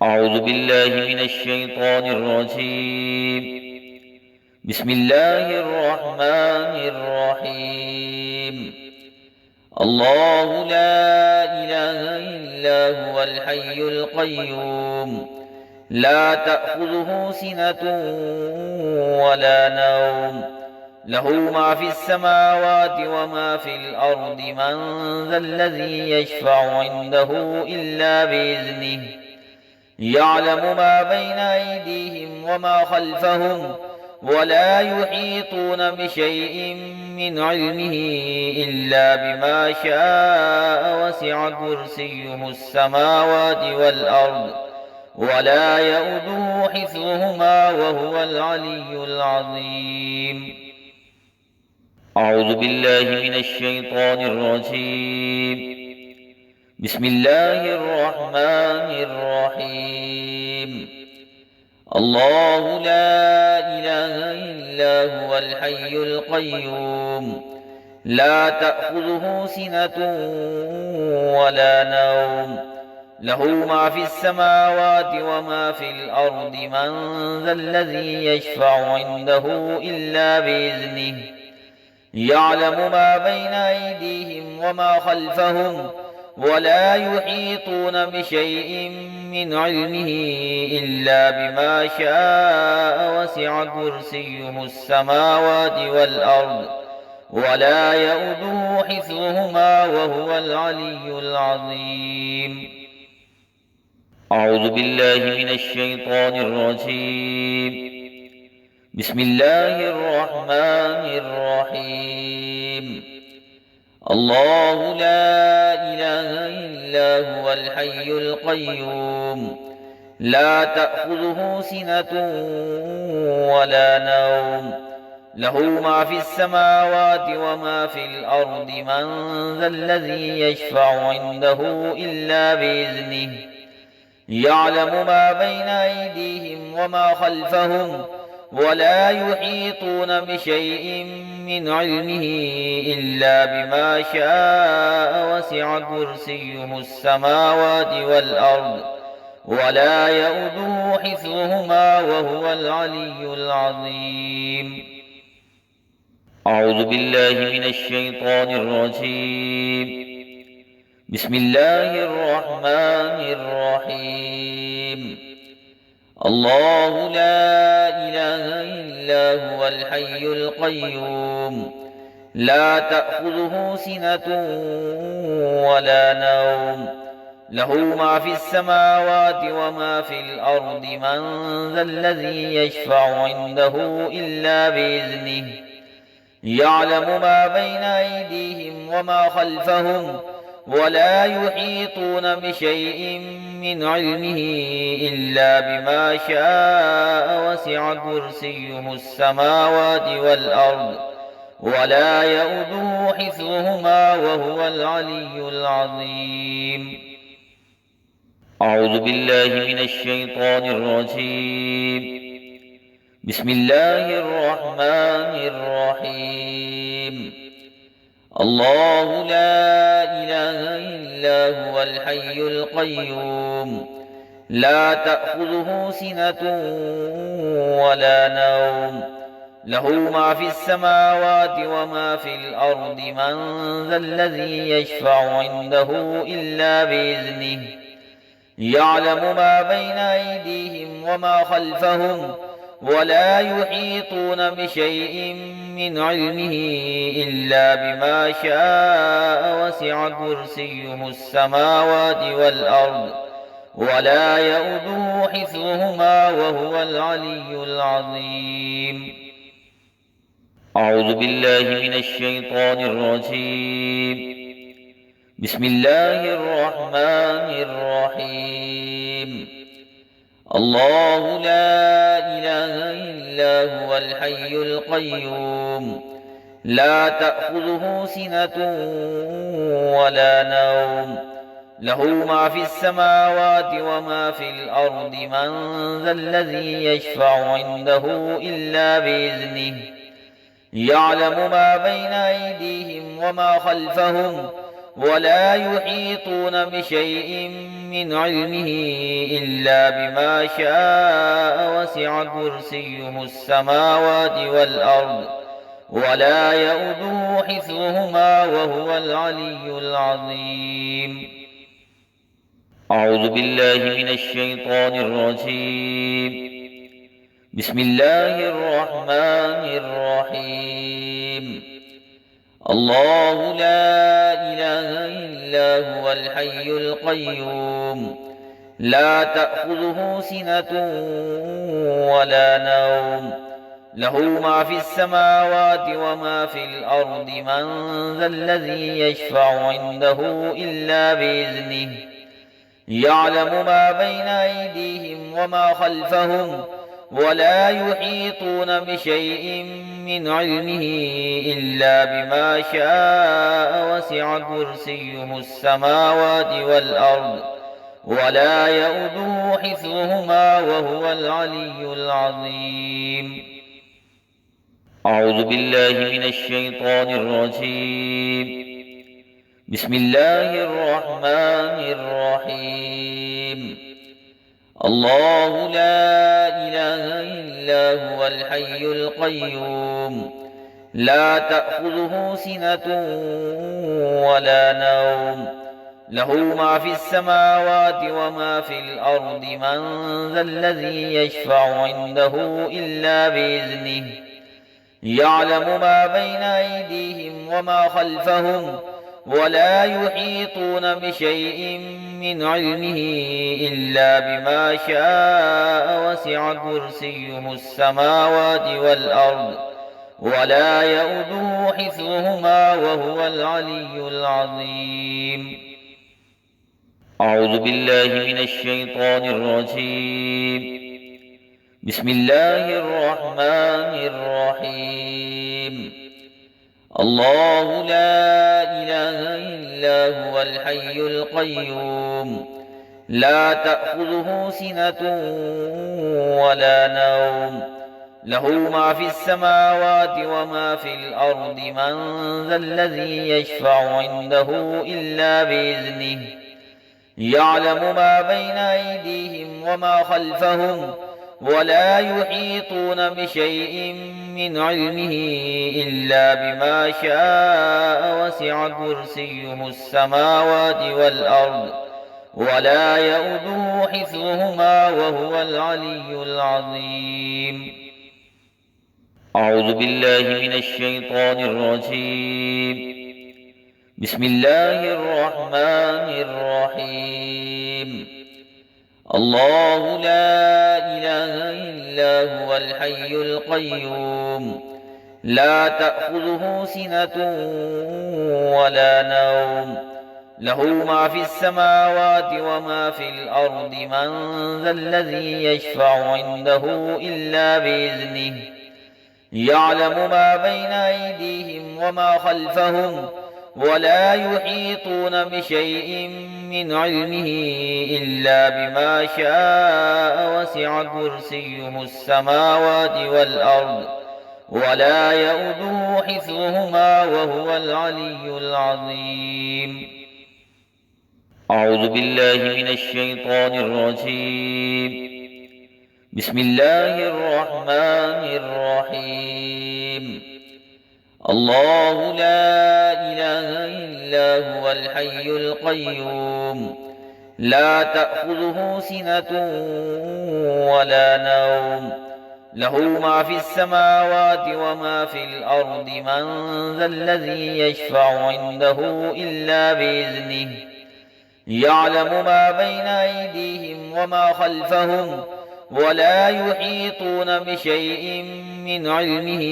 أعوذ بالله من الشيطان الرجيم. بسم الله الرحمن الرحيم. الله لا إله إلا هو الحي القيوم، لا تأخذه سنة ولا نوم، له ما في السماوات وما في الأرض. من ذا الذي يشفع عنده إلا بإذنه، يعلم ما بين أيديهم وما خلفهم، ولا يحيطون بشيء من علمه إلا بما شاء. وسع كرسيه السماوات والأرض، ولا يؤوده حفظهما، وهو العلي العظيم. أعوذ بالله من الشيطان الرجيم. بسم الله الرحمن الرحيم. الله لا إله إلا هو الحي القيوم، لا تأخذه سنة ولا نوم، له ما في السماوات وما في الأرض. من ذا الذي يشفع عنده إلا بإذنه، يعلم ما بين أيديهم وما خلفهم، ولا يحيطون بشيء من علمه إلا بما شاء. وسع كرسيه السماوات والأرض، ولا يؤوده حفظهما، وهو العلي العظيم. أعوذ بالله من الشيطان الرجيم. بسم الله الرحمن الرحيم. الله لا إله إلا هو الحي القيوم، لا تأخذه سنة ولا نوم، له ما في السماوات وما في الأرض. من ذا الذي يشفع عنده إلا بإذنه، يعلم ما بين أيديهم وما خلفهم، ولا يحيطون بشيء من علمه إلا بما شاء. وسع كرسيه السماوات والأرض، ولا يؤوده حفظهما، وهو العلي العظيم. أعوذ بالله من الشيطان الرجيم. بسم الله الرحمن الرحيم. الله لا إله إلا هو الحي القيوم، لا تأخذه سنة ولا نوم، له ما في السماوات وما في الأرض. من ذا الذي يشفع عنده إلا بإذنه، يعلم ما بين أيديهم وما خلفهم، ولا يحيطون بشيء من علمه إلا بما شاء. وسع كرسيه السماوات والأرض، ولا يؤوده حفظهما، وهو العلي العظيم. أعوذ بالله من الشيطان الرجيم. بسم الله الرحمن الرحيم. الله لا إله إلا هو الحي القيوم، لا تأخذه سنة ولا نوم، له ما في السماوات وما في الأرض. من ذا الذي يشفع عنده إلا بإذنه، يعلم ما بين أيديهم وما خلفهم، ولا يحيطون بشيء من علمه إلا بما شاء. وسع كرسيه السماوات والأرض، ولا يؤوده حفظهما، وهو العلي العظيم. أعوذ بالله من الشيطان الرجيم. بسم الله الرحمن الرحيم. الله لا إله إلا هو الحي القيوم، لا تأخذه سنة ولا نوم، له ما في السماوات وما في الأرض. من ذا الذي يشفع عنده إلا بإذنه، يعلم ما بين أيديهم وما خلفهم، ولا يحيطون بشيء من علمه إلا بما شاء وسع كرسيه السماوات والأرض ولا يؤوده حفظهما وهو العلي العظيم. أعوذ بالله من الشيطان الرجيم. بسم الله الرحمن الرحيم. الله لا إله إلا هو الحي القيوم لا تأخذه سنة ولا نوم له ما في السماوات وما في الأرض من ذا الذي يشفع عنده إلا بإذنه يعلم ما بين أيديهم وما خلفهم ولا يحيطون بشيء من علمه إلا بما شاء وسع كرسيه السماوات والأرض ولا يؤوده حفظهما وهو العلي العظيم. أعوذ بالله من الشيطان الرجيم. بسم الله الرحمن الرحيم. الله لا إله إلا هو الحي القيوم لا تأخذه سنة ولا نوم له ما في السماوات وما في الأرض من ذا الذي يشفع عنده إلا بإذنه يعلم ما بين أيديهم وما خلفهم ولا يحيطون بشيء من علمه إلا بما شاء وسع كرسيه السماوات والأرض ولا يؤوده حفظهما وهو العلي العظيم. أعوذ بالله من الشيطان الرجيم. بسم الله الرحمن الرحيم. الله لا إله إلا هو الحي القيوم لا تأخذه سنة ولا نوم له ما في السماوات وما في الأرض من ذا الذي يشفع عنده إلا بإذنه يعلم ما بين أيديهم وما خلفهم ولا يحيطون بشيء من علمه إلا بما شاء وسع كرسيه السماوات والأرض ولا يؤوده حفظهما وهو العلي العظيم. أعوذ بالله من الشيطان الرجيم. بسم الله الرحمن الرحيم. الله لا إله إلا هو الحي القيوم لا تأخذه سنة ولا نوم له ما في السماوات وما في الأرض من ذا الذي يشفع عنده إلا بإذنه يعلم ما بين أيديهم وما خلفهم ولا يحيطون بشيء من علمه إلا بما شاء وسع كرسيه السماوات والأرض ولا يؤوده حفظهما وهو العلي العظيم. أعوذ بالله من الشيطان الرجيم. بسم الله الرحمن الرحيم. الله لا إله إلا هو الحي القيوم لا تأخذه سنة ولا نوم له ما في السماوات وما في الأرض من ذا الذي يشفع عنده إلا بإذنه يعلم ما بين أيديهم وما خلفهم ولا يحيطون بشيء من علمه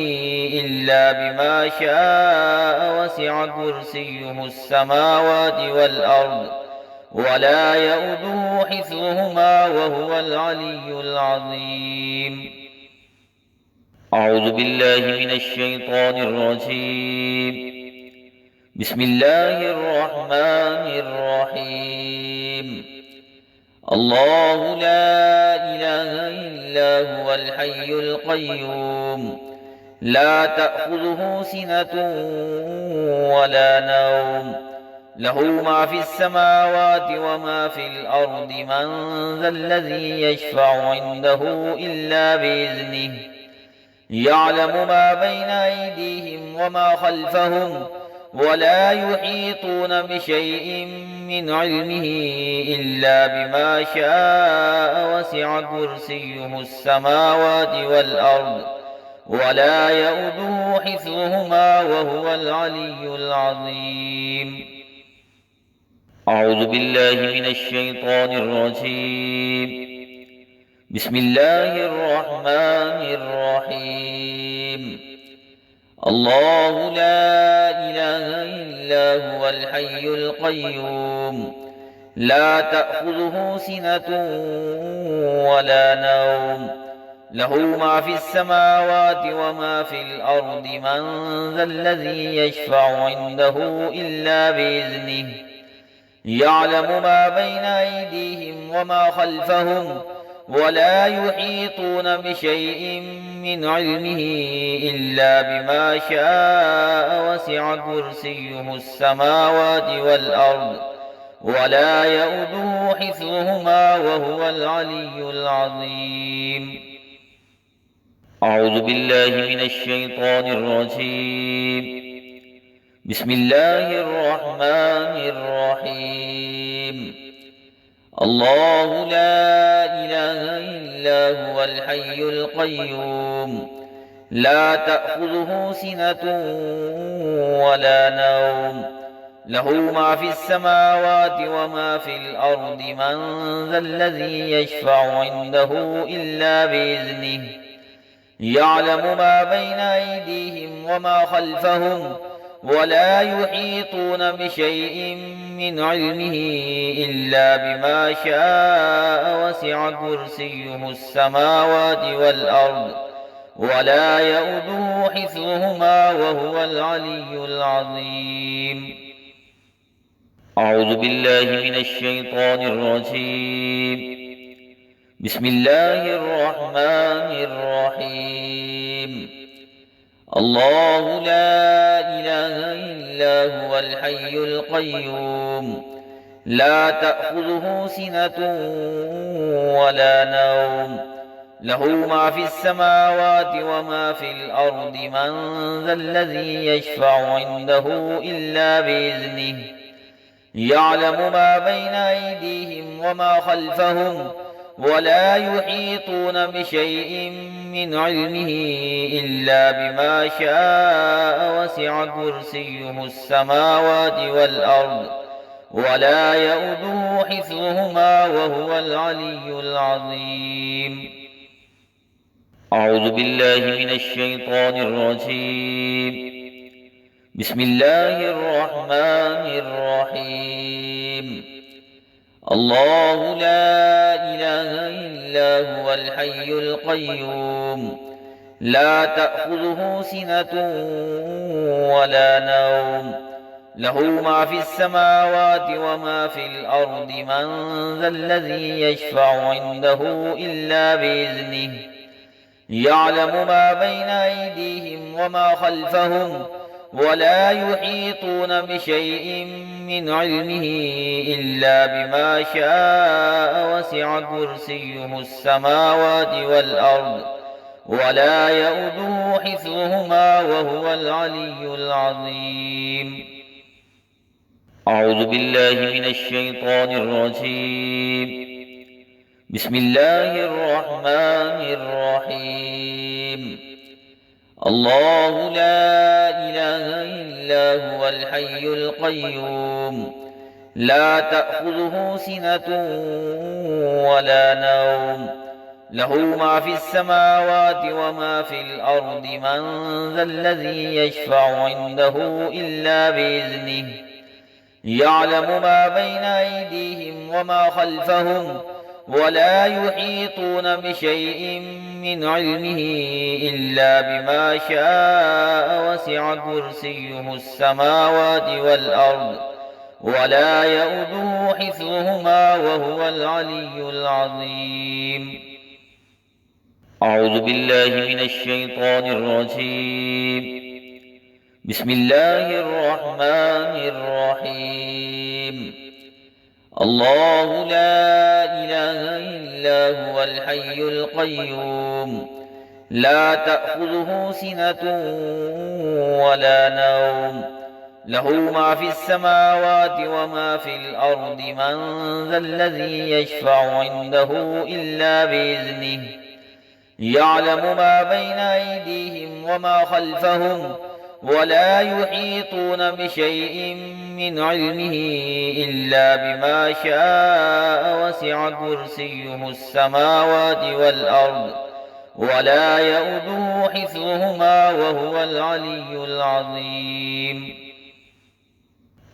إلا بما شاء وسع كرسيه السماوات والأرض ولا يؤوده حفظهما وهو العلي العظيم. أعوذ بالله من الشيطان الرجيم. بسم الله الرحمن الرحيم. الله لا إله إلا هو الحي القيوم لا تأخذه سنة ولا نوم له ما في السماوات وما في الأرض من ذا الذي يشفع عنده إلا بإذنه يعلم ما بين أيديهم وما خلفهم ولا يحيطون بشيء من علمه إلا بما شاء وسع كرسيه السماوات والأرض ولا يؤوده حفظهما وهو العلي العظيم. أعوذ بالله من الشيطان الرجيم. بسم الله الرحمن الرحيم. الله لا إله إلا هو الحي القيوم لا تأخذه سنة ولا نوم له ما في السماوات وما في الأرض من ذا الذي يشفع عنده إلا بإذنه يعلم ما بين أيديهم وما خلفهم ولا يحيطون بشيء من علمه إلا بما شاء وسع كرسيه السماوات والأرض ولا يؤوده حفظهما وهو العلي العظيم. أعوذ بالله من الشيطان الرجيم. بسم الله الرحمن الرحيم. الله لا إله إلا هو الحي القيوم لا تأخذه سنة ولا نوم له ما في السماوات وما في الأرض من ذا الذي يشفع عنده إلا بإذنه يعلم ما بين أيديهم وما خلفهم ولا يحيطون بشيء من علمه إلا بما شاء وسع كرسيه السماوات والأرض ولا يؤوده حفظهما وهو العلي العظيم. أعوذ بالله من الشيطان الرجيم. بسم الله الرحمن الرحيم. الله لا إله إلا هو الحي القيوم لا تأخذه سنة ولا نوم له ما في السماوات وما في الأرض من ذا الذي يشفع عنده إلا بإذنه يعلم ما بين أيديهم وما خلفهم ولا يحيطون بشيء من علمه إلا بما شاء وسع كرسيه السماوات والأرض ولا يؤوده حفظهما وهو العلي العظيم. أعوذ بالله من الشيطان الرجيم. بسم الله الرحمن الرحيم. الله لا إله إلا هو الحي القيوم لا تأخذه سنة ولا نوم له ما في السماوات وما في الأرض من ذا الذي يشفع عنده إلا بإذنه يعلم ما بين أيديهم وما خلفهم ولا يحيطون بشيء من علمه إلا بما شاء وسع كرسيه السماوات والأرض ولا يؤوده حفظهما وهو العلي العظيم. أعوذ بالله من الشيطان الرجيم. بسم الله الرحمن الرحيم. الله لا إله إلا هو الحي القيوم لا تأخذه سنة ولا نوم له ما في السماوات وما في الأرض من ذا الذي يشفع عنده إلا بإذنه يعلم ما بين أيديهم وما خلفهم ولا يحيطون بشيء من علمه إلا بما شاء وسع كرسيه السماوات والأرض ولا يؤوده حفظهما وهو العلي العظيم. أعوذ بالله من الشيطان الرجيم. بسم الله الرحمن الرحيم. الله لا إله إلا هو الحي القيوم لا تأخذه سنة ولا نوم له ما في السماوات وما في الأرض من ذا الذي يشفع عنده إلا بإذنه يعلم ما بين أيديهم وما خلفهم ولا يحيطون بشيء من علمه إلا بما شاء وسع كرسيه السماوات والأرض ولا يؤوده حفظهما وهو العلي العظيم.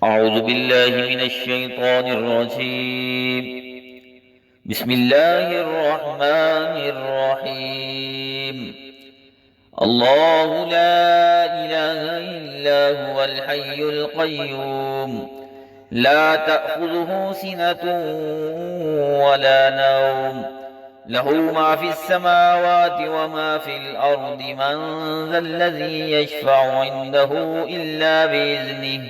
أعوذ بالله من الشيطان الرجيم. بسم الله الرحمن الرحيم. الله لا إله إلا هو الحي القيوم لا تأخذه سنة ولا نوم له ما في السماوات وما في الأرض من ذا الذي يشفع عنده إلا بإذنه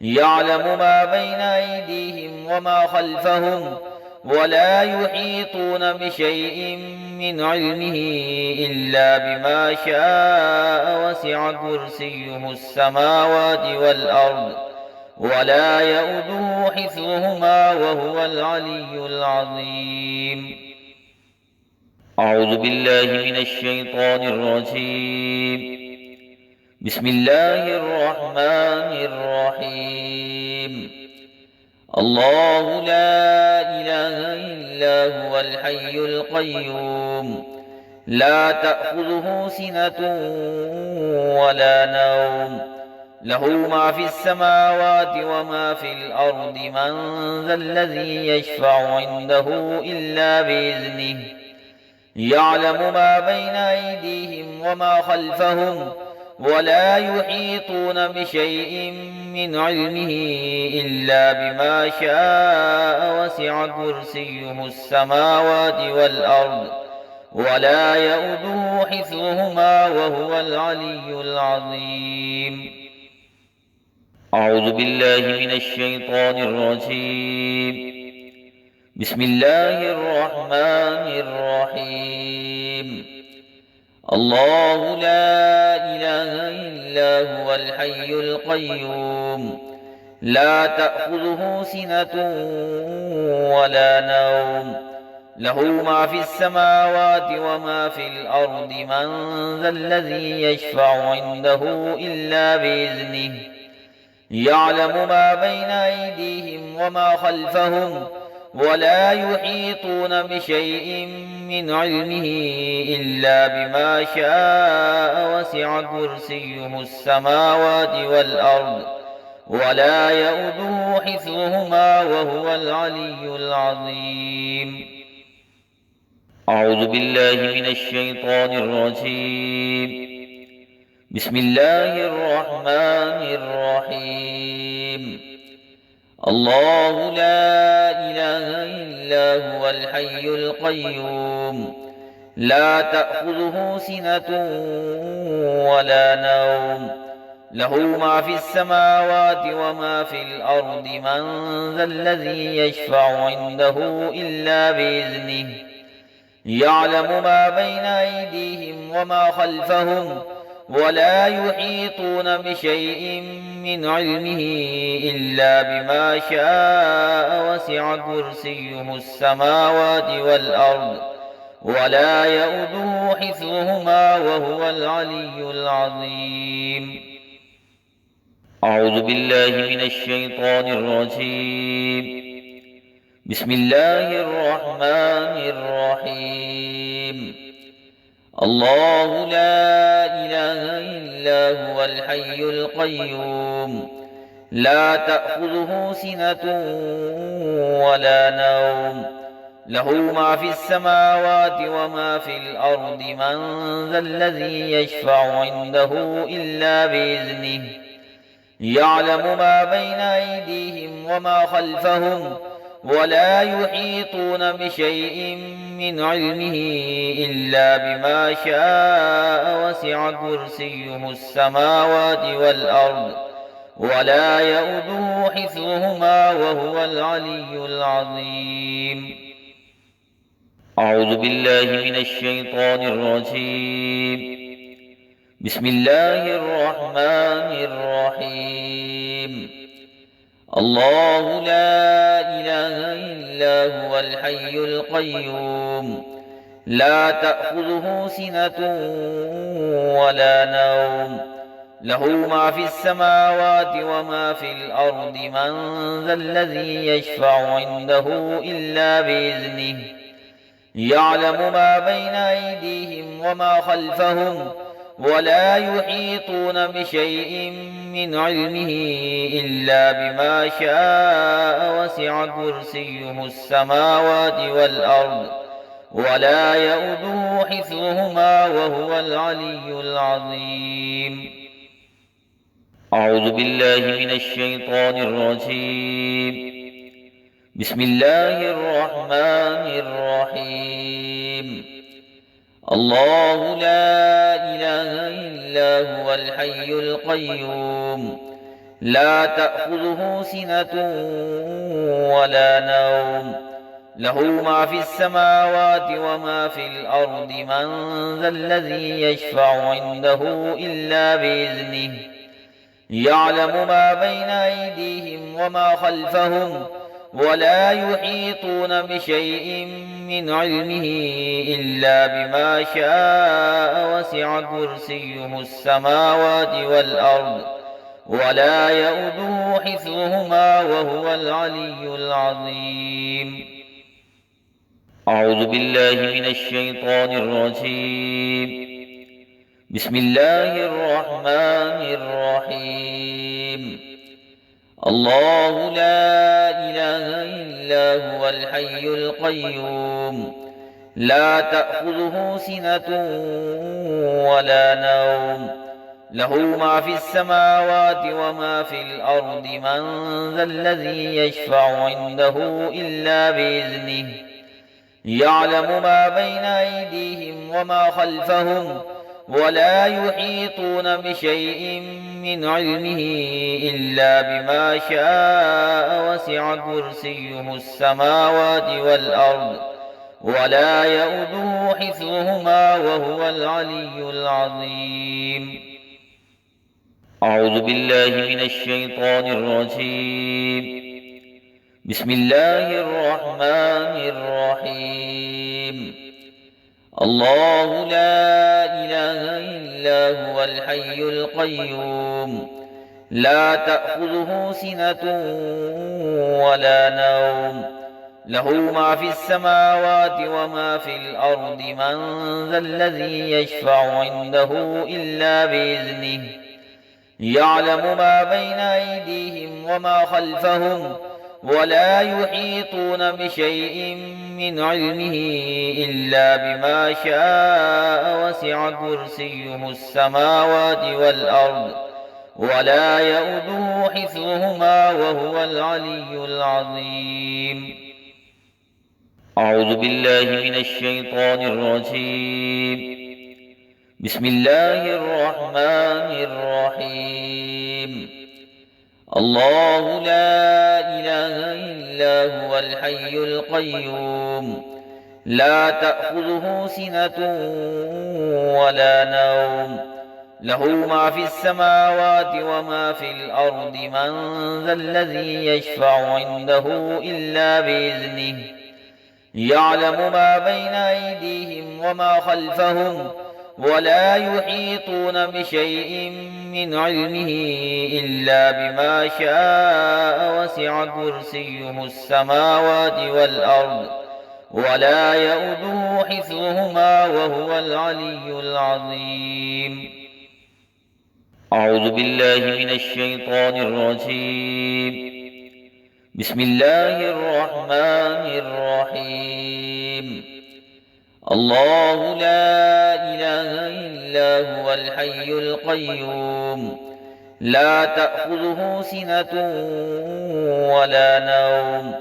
يعلم ما بين أيديهم وما خلفهم ولا يحيطون بشيء من علمه إلا بما شاء وسع كرسيه السماوات والأرض ولا يؤوده حفظهما وهو العلي العظيم. أعوذ بالله من الشيطان الرجيم. بسم الله الرحمن الرحيم. الله لا إله إلا هو الحي القيوم لا تأخذه سنة ولا نوم له ما في السماوات وما في الأرض من ذا الذي يشفع عنده إلا بإذنه يعلم ما بين أيديهم وما خلفهم ولا يحيطون بشيء من علمه إلا بما شاء وسع كرسيه السماوات والأرض ولا يؤوده حفظهما وهو العلي العظيم. أعوذ بالله من الشيطان الرجيم. بسم الله الرحمن الرحيم. الله لا إله إلا هو الحي القيوم لا تأخذه سنة ولا نوم له ما في السماوات وما في الأرض من ذا الذي يشفع عنده إلا بإذنه يعلم ما بين أيديهم وما خلفهم ولا يحيطون بشيء من علمه إلا بما شاء وسع كرسيه السماوات والأرض ولا يؤوده حفظهما وهو العلي العظيم. أعوذ بالله من الشيطان الرجيم. بسم الله الرحمن الرحيم. الله لا إله إلا هو الحي القيوم لا تأخذه سنة ولا نوم له ما في السماوات وما في الأرض من ذا الذي يشفع عنده إلا بإذنه يعلم ما بين أيديهم وما خلفهم ولا يحيطون بشيء من علمه إلا بما شاء وسع كرسيه السماوات والأرض ولا يؤوده حفظهما وهو العلي العظيم. أعوذ بالله من الشيطان الرجيم. بسم الله الرحمن الرحيم. الله لا إله إلا هو الحي القيوم لا تأخذه سنة ولا نوم له ما في السماوات وما في الأرض من ذا الذي يشفع عنده إلا بإذنه يعلم ما بين أيديهم وما خلفهم ولا يحيطون بشيء من علمه إلا بما شاء وسع كرسيه السماوات والأرض ولا يؤوده حفظهما وهو العلي العظيم. أعوذ بالله من الشيطان الرجيم. بسم الله الرحمن الرحيم. الله لا إله إلا هو الحي القيوم لا تأخذه سنة ولا نوم له ما في السماوات وما في الأرض من ذا الذي يشفع عنده إلا بإذنه يعلم ما بين أيديهم وما خلفهم ولا يحيطون بشيء من علمه إلا بما شاء وسع كرسيه السماوات والأرض ولا يؤوده حفظهما وهو العلي العظيم. أعوذ بالله من الشيطان الرجيم. بسم الله الرحمن الرحيم. الله لا إله إلا هو الحي القيوم لا تأخذه سنة ولا نوم له ما في السماوات وما في الأرض من ذا الذي يشفع عنده إلا بإذنه يعلم ما بين أيديهم وما خلفهم ولا يحيطون بشيء من علمه إلا بما شاء وسع كرسيه السماوات والأرض ولا يؤوده حفظهما وهو العلي العظيم. أعوذ بالله من الشيطان الرجيم. بسم الله الرحمن الرحيم. الله لا إله إلا هو الحي القيوم لا تأخذه سنة ولا نوم له ما في السماوات وما في الأرض من ذا الذي يشفع عنده إلا بإذنه يعلم ما بين أيديهم وما خلفهم ولا يحيطون بشيء من علمه إلا بما شاء وسع كرسيه السماوات والأرض ولا يؤوده حفظهما وهو العلي العظيم. أعوذ بالله من الشيطان الرجيم. بسم الله الرحمن الرحيم. الله لا إله إلا هو الحي القيوم لا تأخذه سنة ولا نوم له ما في السماوات وما في الأرض من ذا الذي يشفع عنده إلا بإذنه يعلم ما بين أيديهم وما خلفهم ولا يحيطون بشيء من علمه إلا بما شاء وسع كرسيه السماوات والأرض ولا يؤوده حفظهما وهو العلي العظيم. أعوذ بالله من الشيطان الرجيم. بسم الله الرحمن الرحيم. الله لا إله إلا هو الحي القيوم لا تأخذه سنة ولا نوم له ما في السماوات وما في الأرض من ذا الذي يشفع عنده إلا بإذنه يعلم ما بين أيديهم وما خلفهم ولا يحيطون بشيء من علمه إلا بما شاء وسع كرسيه السماوات والأرض ولا يؤوده حفظهما وهو العلي العظيم. أعوذ بالله من الشيطان الرجيم. بسم الله الرحمن الرحيم. الله لا إله إلا هو الحي القيوم لا تأخذه سنة ولا نوم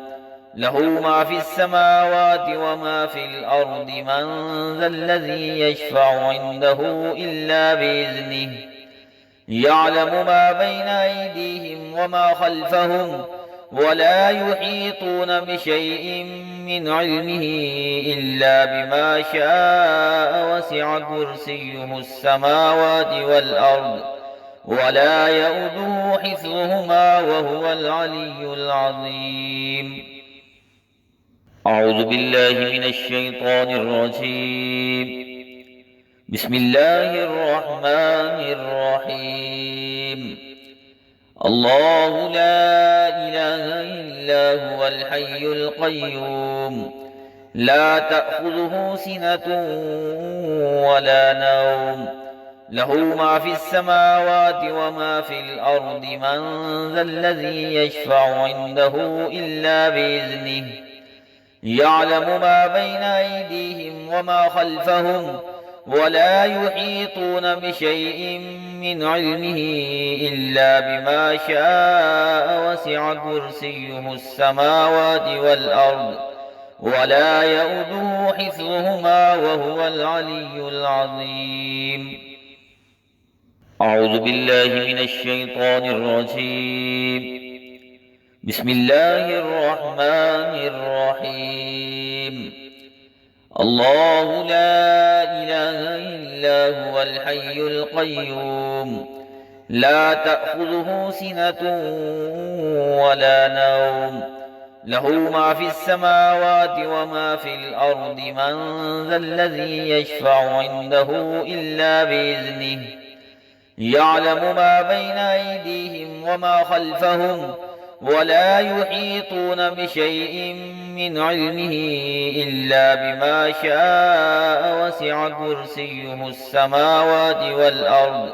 له ما في السماوات وما في الأرض من ذا الذي يشفع عنده إلا بإذنه يعلم ما بين أيديهم وما خلفهم ولا يحيطون بشيء من علمه إلا بما شاء وسع كرسيه السماوات والأرض ولا يؤوده حفظهما وهو العلي العظيم. أعوذ بالله من الشيطان الرجيم. بسم الله الرحمن الرحيم. الله لا إله إلا هو الحي القيوم لا تأخذه سنة ولا نوم له ما في السماوات وما في الأرض من ذا الذي يشفع عنده إلا بإذنه يعلم ما بين أيديهم وما خلفهم ولا يحيطون بشيء من علمه إلا بما شاء وسع كرسيه السماوات والأرض ولا يؤوده حفظهما وهو العلي العظيم. أعوذ بالله من الشيطان الرجيم. بسم الله الرحمن الرحيم. الله لا إله إلا هو الحي القيوم لا تأخذه سنة ولا نوم له ما في السماوات وما في الأرض من ذا الذي يشفع عنده إلا بإذنه يعلم ما بين أيديهم وما خلفهم ولا يحيطون بشيء من علمه إلا بما شاء وسع كرسيه السماوات والأرض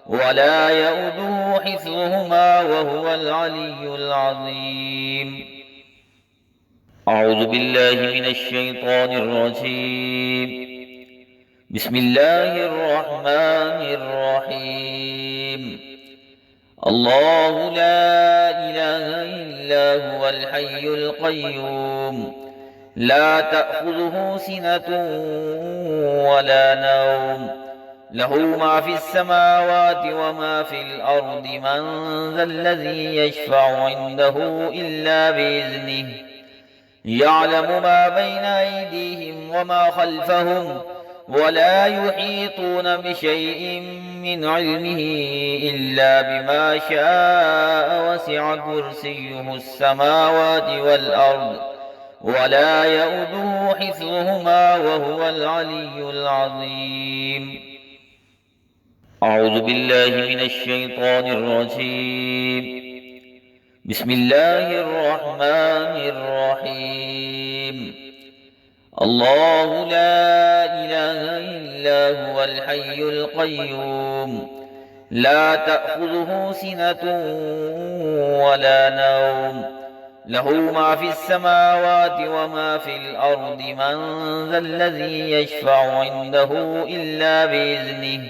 ولا يؤوده حفظهما وهو العلي العظيم. أعوذ بالله من الشيطان الرجيم. بسم الله الرحمن الرحيم. الله لا إله إلا هو الحي القيوم لا تأخذه سنة ولا نوم له ما في السماوات وما في الأرض من ذا الذي يشفع عنده إلا بإذنه يعلم ما بين أيديهم وما خلفهم ولا يحيطون بشيء من علمه إلا بما شاء وسع كرسيه السماوات والأرض ولا يؤوده حفظهما وهو العلي العظيم. أعوذ بالله من الشيطان الرجيم. بسم الله الرحمن الرحيم. الله لا إله إلا هو الحي القيوم لا تأخذه سنة ولا نوم له ما في السماوات وما في الأرض من ذا الذي يشفع عنده إلا بإذنه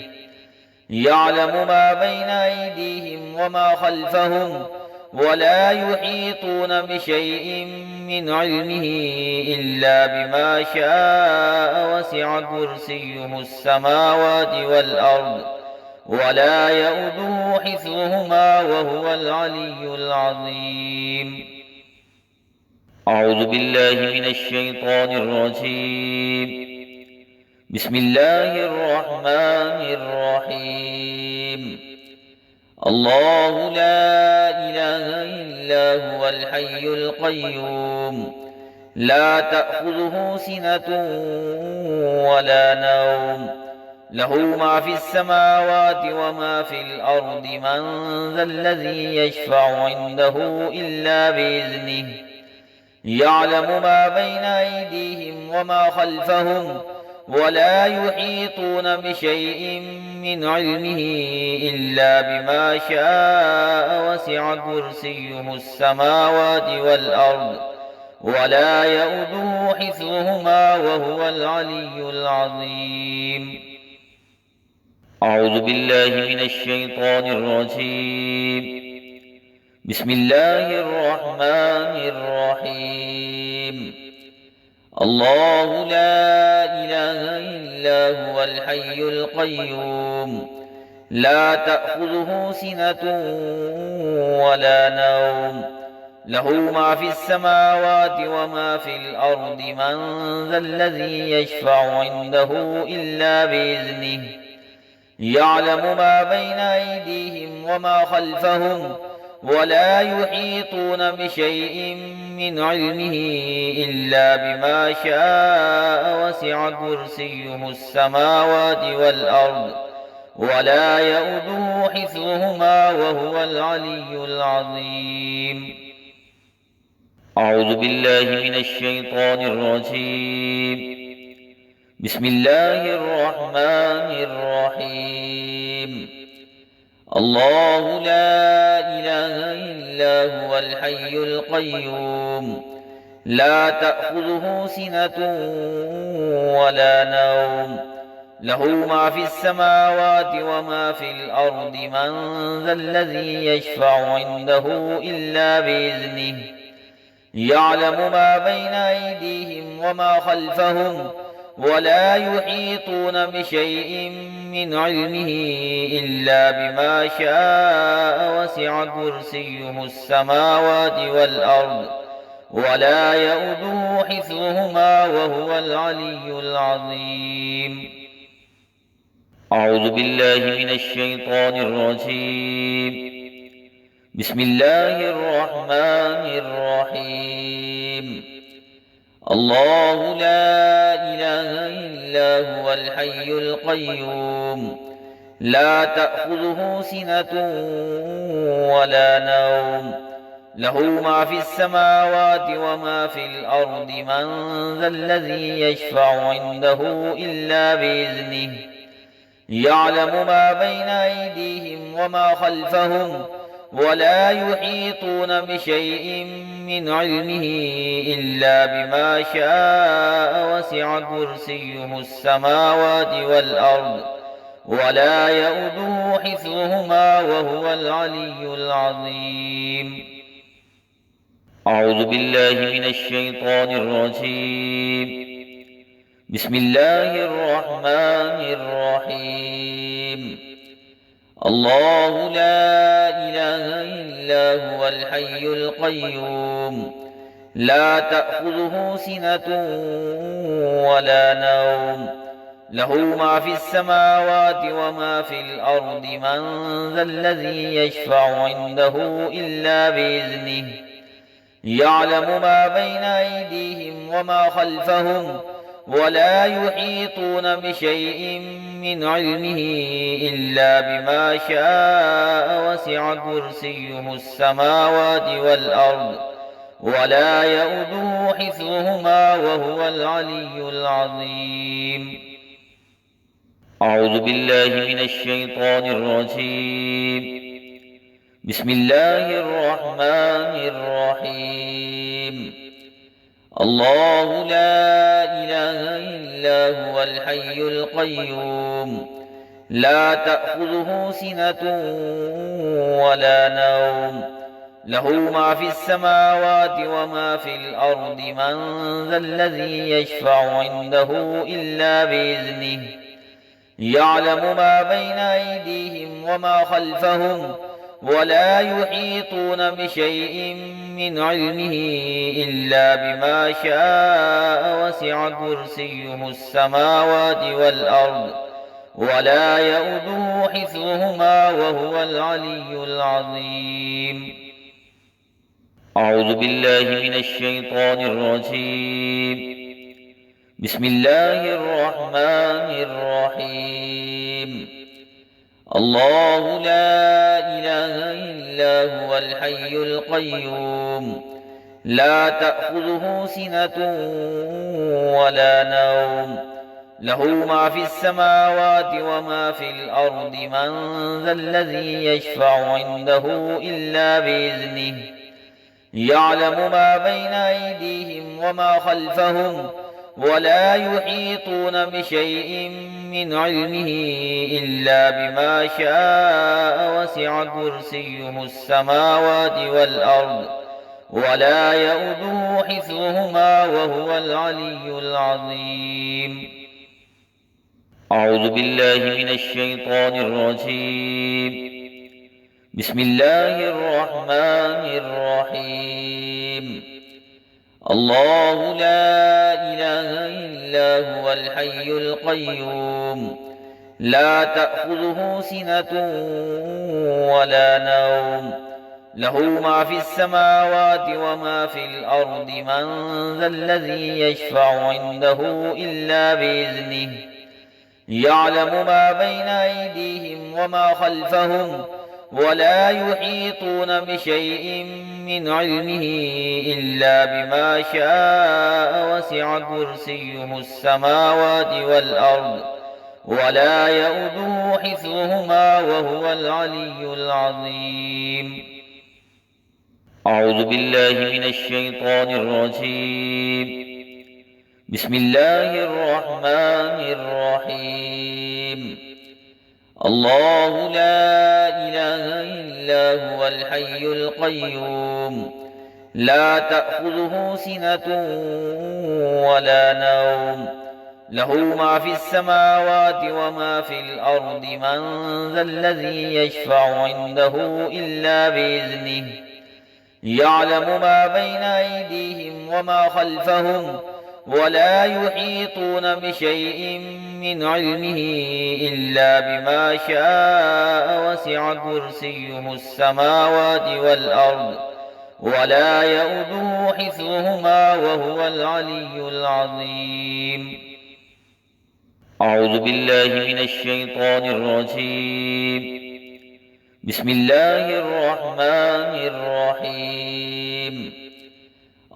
يعلم ما بين أيديهم وما خلفهم ولا يحيطون بشيء من علمه إلا بما شاء وسع كرسيه السماوات والأرض ولا يؤوده حفظهما وهو العلي العظيم. أعوذ بالله من الشيطان الرجيم. بسم الله الرحمن الرحيم. الله لا إله إلا هو الحي القيوم لا تأخذه سنة ولا نوم له ما في السماوات وما في الأرض من ذا الذي يشفع عنده إلا بإذنه يعلم ما بين أيديهم وما خلفهم ولا يحيطون بشيء من علمه إلا بما شاء وسع كرسيه السماوات والأرض ولا يؤوده حفظهما وهو العلي العظيم. أعوذ بالله من الشيطان الرجيم. بسم الله الرحمن الرحيم. الله لا إله إلا هو الحي القيوم لا تأخذه سنة ولا نوم له ما في السماوات وما في الأرض من ذا الذي يشفع عنده إلا بإذنه يعلم ما بين أيديهم وما خلفهم ولا يحيطون بشيء من علمه إلا بما شاء وسع كرسيه السماوات والأرض ولا يؤوده حفظهما وهو العلي العظيم. أعوذ بالله من الشيطان الرجيم. بسم الله الرحمن الرحيم. الله لا إله إلا هو الحي القيوم لا تأخذه سنة ولا نوم له ما في السماوات وما في الأرض من ذا الذي يشفع عنده إلا بإذنه يعلم ما بين أيديهم وما خلفهم ولا يحيطون بشيء من علمه إلا بما شاء وسع كرسيه السماوات والأرض ولا يؤوده حفظهما وهو العلي العظيم. أعوذ بالله من الشيطان الرجيم. بسم الله الرحمن الرحيم. الله لا إله إلا هو الحي القيوم لا تأخذه سنة ولا نوم له ما في السماوات وما في الأرض من ذا الذي يشفع عنده إلا بإذنه يعلم ما بين أيديهم وما خلفهم ولا يحيطون بشيء من علمه إلا بما شاء وسع كرسيه السماوات والأرض ولا يؤوده حفظهما وهو العلي العظيم. أعوذ بالله من الشيطان الرجيم. بسم الله الرحمن الرحيم. الله لا إله إلا هو الحي القيوم لا تأخذه سنة ولا نوم له ما في السماوات وما في الأرض من ذا الذي يشفع عنده إلا بإذنه يعلم ما بين أيديهم وما خلفهم ولا يحيطون بشيء من علمه إلا بما شاء وسع كرسيه السماوات والأرض ولا يؤوده حفظهما وهو العلي العظيم. أعوذ بالله من الشيطان الرجيم. بسم الله الرحمن الرحيم. الله لا إله إلا هو الحي القيوم لا تأخذه سنة ولا نوم له ما في السماوات وما في الأرض من ذا الذي يشفع عنده إلا بإذنه يعلم ما بين أيديهم وما خلفهم ولا يحيطون بشيء من علمه إلا بما شاء وسع كرسيه السماوات والأرض ولا يؤوده حفظهما وهو العلي العظيم. أعوذ بالله من الشيطان الرجيم. بسم الله الرحمن الرحيم. الله لا إله إلا هو الحي القيوم لا تأخذه سنة ولا نوم له ما في السماوات وما في الأرض من ذا الذي يشفع عنده إلا بإذنه يعلم ما بين أيديهم وما خلفهم ولا يحيطون بشيء من علمه إلا بما شاء وسع كرسيه السماوات والأرض ولا يؤوده حفظهما وهو العلي العظيم. أعوذ بالله من الشيطان الرجيم. بسم الله الرحمن الرحيم. الله لا إله إلا هو الحي القيوم لا تأخذه سنة ولا نوم له ما في السماوات وما في الأرض من ذا الذي يشفع عنده إلا بإذنه يعلم ما بين أيديهم وما خلفهم ولا يحيطون بشيء من علمه إلا بما شاء وسع كرسيه السماوات والأرض ولا يؤوده حفظهما وهو العلي العظيم. أعوذ بالله من الشيطان الرجيم. بسم الله الرحمن الرحيم. الله لا إله إلا هو الحي القيوم لا تأخذه سنة ولا نوم له ما في السماوات وما في الأرض من ذا الذي يشفع عنده إلا بإذنه يعلم ما بين أيديهم وما خلفهم ولا يحيطون بشيء من علمه إلا بما شاء وسع كرسيه السماوات والأرض ولا يؤوده حفظهما وهو العلي العظيم. أعوذ بالله من الشيطان الرجيم. بسم الله الرحمن الرحيم.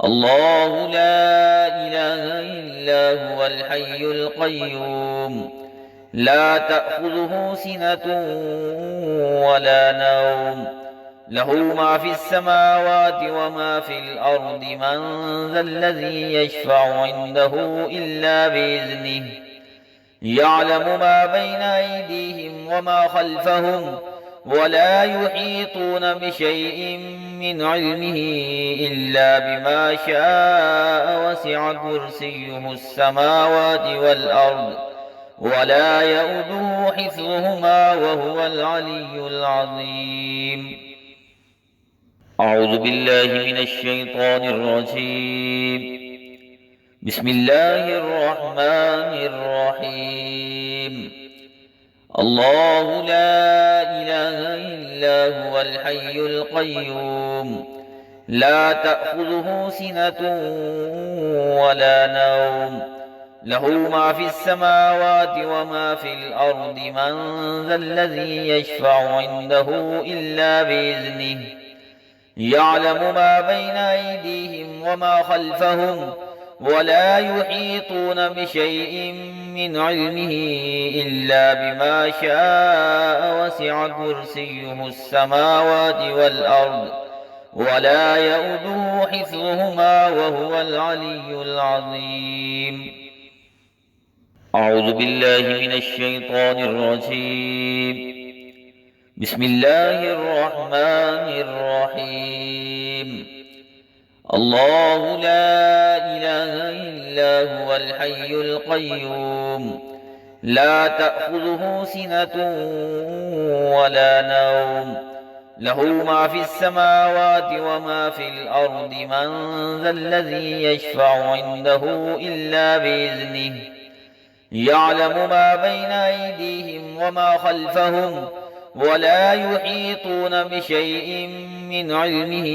الله لا إله إلا هو الحي القيوم لا تأخذه سنة ولا نوم له ما في السماوات وما في الأرض من ذا الذي يشفع عنده إلا بإذنه يعلم ما بين أيديهم وما خلفهم ولا يحيطون بشيء من علمه إلا بما شاء وسع كرسيه السماوات والأرض ولا يؤوده حفظهما وهو العلي العظيم. أعوذ بالله من الشيطان الرجيم. بسم الله الرحمن الرحيم. الله لا إله إلا هو الحي القيوم لا تأخذه سنة ولا نوم له ما في السماوات وما في الأرض من ذا الذي يشفع عنده إلا بإذنه يعلم ما بين أيديهم وما خلفهم ولا يحيطون بشيء من علمه إلا بما شاء وسع كرسيه السماوات والأرض ولا يؤوده حفظهما وهو العلي العظيم. أعوذ بالله من الشيطان الرجيم. بسم الله الرحمن الرحيم. الله لا إله إلا هو الحي القيوم لا تأخذه سنة ولا نوم له ما في السماوات وما في الأرض من ذا الذي يشفع عنده إلا بإذنه يعلم ما بين أيديهم وما خلفهم ولا يحيطون بشيء من علمه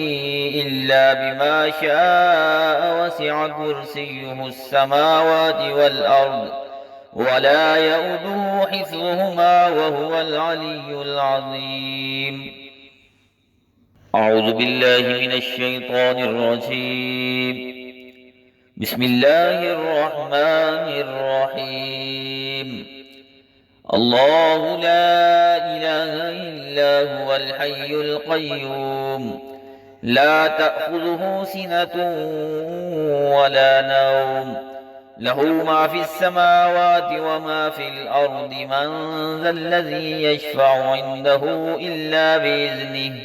إلا بما شاء وسع كرسيه السماوات والأرض ولا يؤوده حفظهما وهو العلي العظيم. أعوذ بالله من الشيطان الرجيم. بسم الله الرحمن الرحيم. الله لا إله إلا هو الحي القيوم لا تأخذه سنة ولا نوم له ما في السماوات وما في الأرض من ذا الذي يشفع عنده إلا بإذنه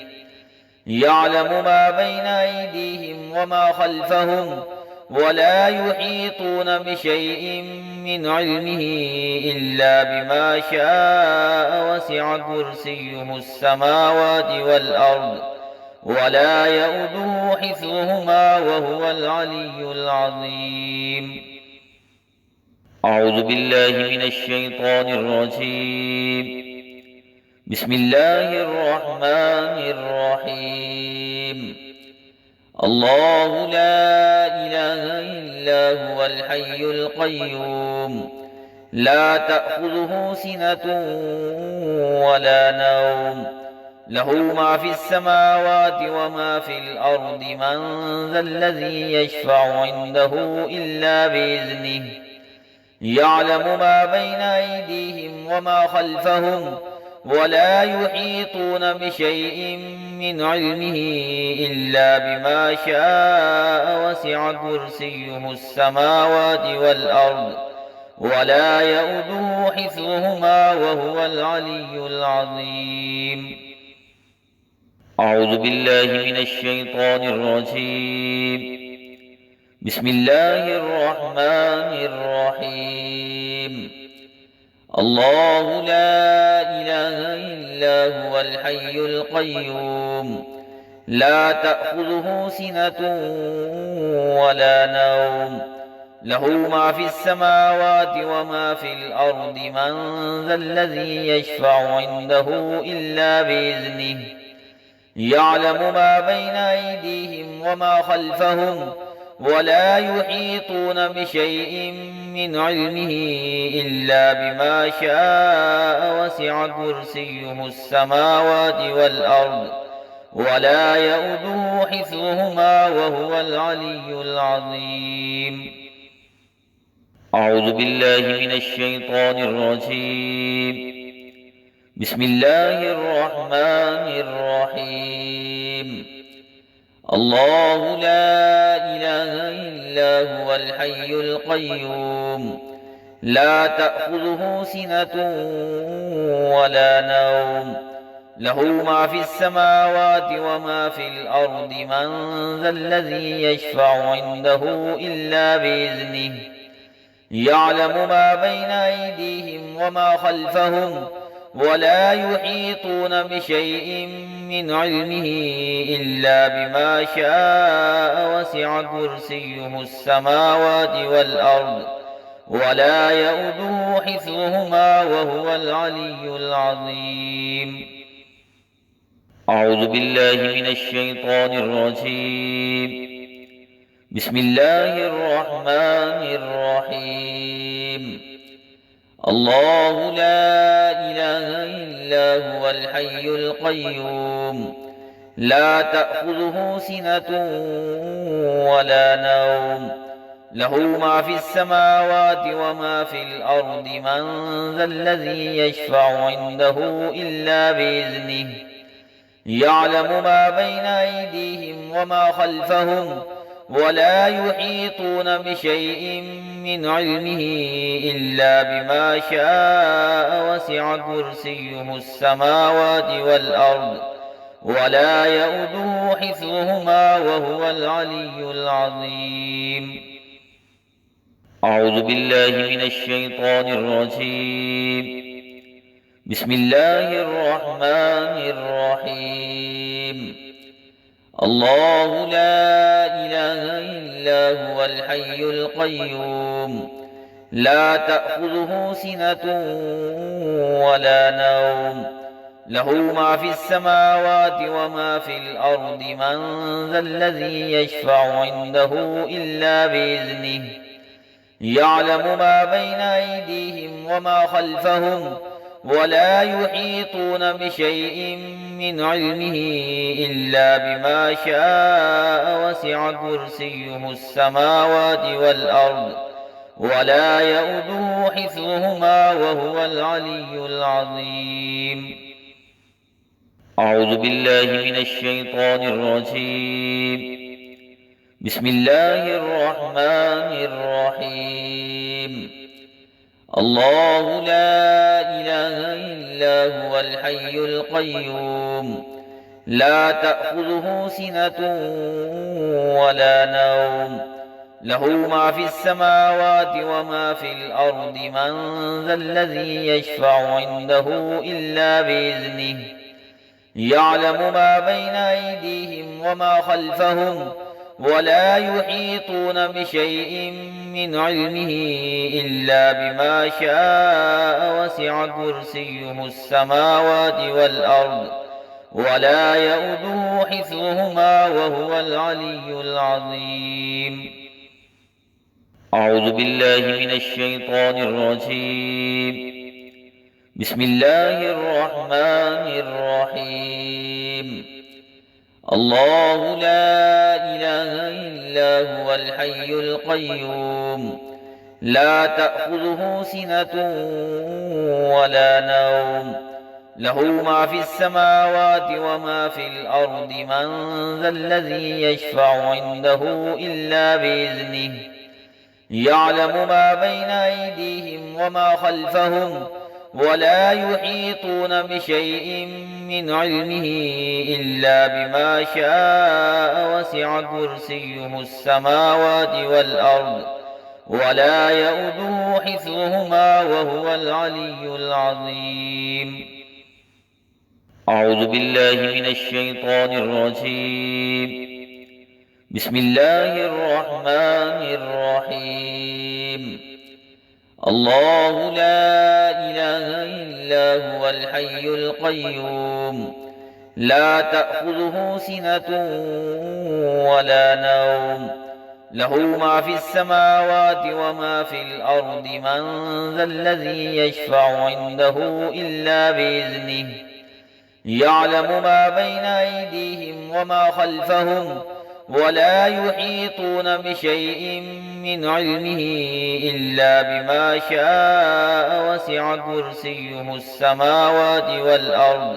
يعلم ما بين أيديهم وما خلفهم ولا يحيطون بشيء من علمه إلا بما شاء وسع كرسيه السماوات والأرض ولا يؤوده حفظهما وهو العلي العظيم. أعوذ بالله من الشيطان الرجيم. بسم الله الرحمن الرحيم. الله لا إله إلا هو الحي القيوم لا تأخذه سنة ولا نوم له ما في السماوات وما في الأرض من ذا الذي يشفع عنده إلا بإذنه يعلم ما بين أيديهم وما خلفهم ولا يحيطون بشيء من علمه إلا بما شاء وسع كرسيه السماوات والأرض ولا يؤوده حفظهما وهو العلي العظيم. أعوذ بالله من الشيطان الرجيم. بسم الله الرحمن الرحيم. الله لا إله إلا هو الحي القيوم لا تأخذه سنة ولا نوم له ما في السماوات وما في الأرض من ذا الذي يشفع عنده إلا بإذنه يعلم ما بين أيديهم وما خلفهم ولا يحيطون بشيء من علمه إلا بما شاء وسع كرسيه السماوات والأرض ولا يؤوده حفظهما وهو العلي العظيم. أعوذ بالله من الشيطان الرجيم. بسم الله الرحمن الرحيم. الله لا إله إلا هو الحي القيوم لا تأخذه سنة ولا نوم له ما في السماوات وما في الأرض من ذا الذي يشفع عنده إلا بإذنه يعلم ما بين أيديهم وما خلفهم ولا يحيطون بشيء من علمه إلا بما شاء وسع كرسيه السماوات والأرض ولا يؤوده حفظهما وهو العلي العظيم. أعوذ بالله من الشيطان الرجيم. بسم الله الرحمن الرحيم. الله لا إله إلا هو الحي القيوم لا تأخذه سنة ولا نوم له ما في السماوات وما في الأرض من ذا الذي يشفع عنده إلا بإذنه يعلم ما بين أيديهم وما خلفهم ولا يحيطون بشيء من علمه إلا بما شاء وسع كرسيه السماوات والأرض ولا يؤوده حفظهما وهو العلي العظيم. أعوذ بالله من الشيطان الرجيم. بسم الله الرحمن الرحيم. الله لا إله إلا هو الحي القيوم لا تأخذه سنة ولا نوم له ما في السماوات وما في الأرض من ذا الذي يشفع عنده إلا بإذنه يعلم ما بين أيديهم وما خلفهم ولا يحيطون بشيء من علمه إلا بما شاء وسع كرسيه السماوات والأرض ولا يؤوده حفظهما وهو العلي العظيم. أعوذ بالله من الشيطان الرجيم. بسم الله الرحمن الرحيم. الله لا إله إلا هو الحي القيوم لا تأخذه سنة ولا نوم له ما في السماوات وما في الأرض من ذا الذي يشفع عنده إلا بإذنه يعلم ما بين أيديهم وما خلفهم ولا يحيطون بشيء من علمه إلا بما شاء وسع كرسيه السماوات والأرض ولا يؤوده حفظهما وهو العلي العظيم. أعوذ بالله من الشيطان الرجيم. بسم الله الرحمن الرحيم. الله لا إله إلا هو الحي القيوم لا تأخذه سنة ولا نوم له ما في السماوات وما في الأرض من ذا الذي يشفع عنده إلا بإذنه يعلم ما بين أيديهم وما خلفهم ولا يحيطون بشيء من علمه إلا بما شاء وسع كرسيه السماوات والأرض ولا يؤوده حفظهما وهو العلي العظيم. أعوذ بالله من الشيطان الرجيم. بسم الله الرحمن الرحيم. الله لا إله إلا هو الحي القيوم لا تأخذه سنة ولا نوم له ما في السماوات وما في الأرض من ذا الذي يشفع عنده إلا بإذنه يعلم ما بين أيديهم وما خلفهم ولا يحيطون بشيء من علمه إلا بما شاء وسع كرسيه السماوات والأرض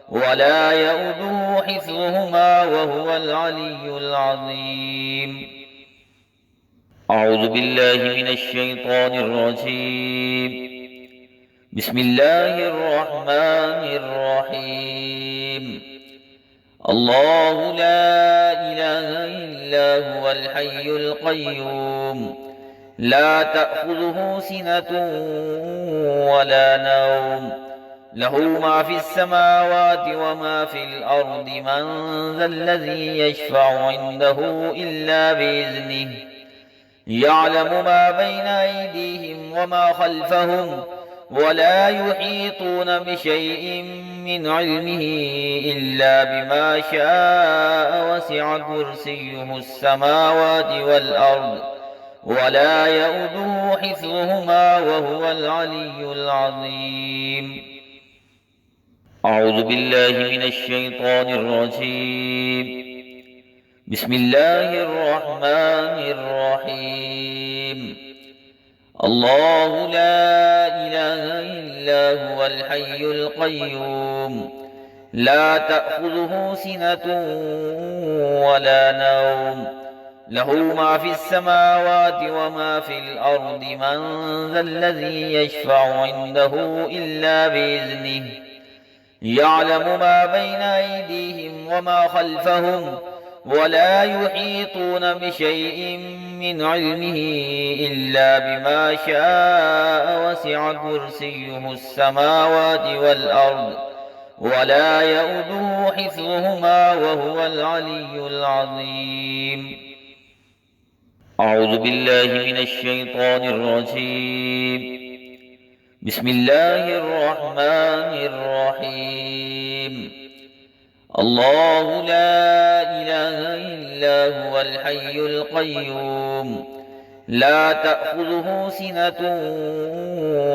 ولا يؤوده حفظهما وهو العلي العظيم. أعوذ بالله من الشيطان الرجيم. بسم الله الرحمن الرحيم. الله لا إله إلا هو الحي القيوم لا تأخذه سنة ولا نوم له ما في السماوات وما في الأرض من ذا الذي يشفع عنده إلا بإذنه يعلم ما بين أيديهم وما خلفهم ولا يحيطون بشيء من علمه إلا بما شاء وسع كرسيه السماوات والأرض ولا يؤوده حفظهما وهو العلي العظيم. أعوذ بالله من الشيطان الرجيم. بسم الله الرحمن الرحيم. الله لا إله إلا هو الحي القيوم لا تأخذه سنة ولا نوم له ما في السماوات وما في الأرض من ذا الذي يشفع عنده إلا بإذنه يعلم ما بين أيديهم وما خلفهم ولا يحيطون بشيء من علمه إلا بما شاء وسع كرسيه السماوات والأرض ولا يؤوده حفظهما وهو العلي العظيم. أعوذ بالله من الشيطان الرجيم. بسم الله الرحمن الرحيم. الله لا إله إلا هو الحي القيوم لا تأخذه سنة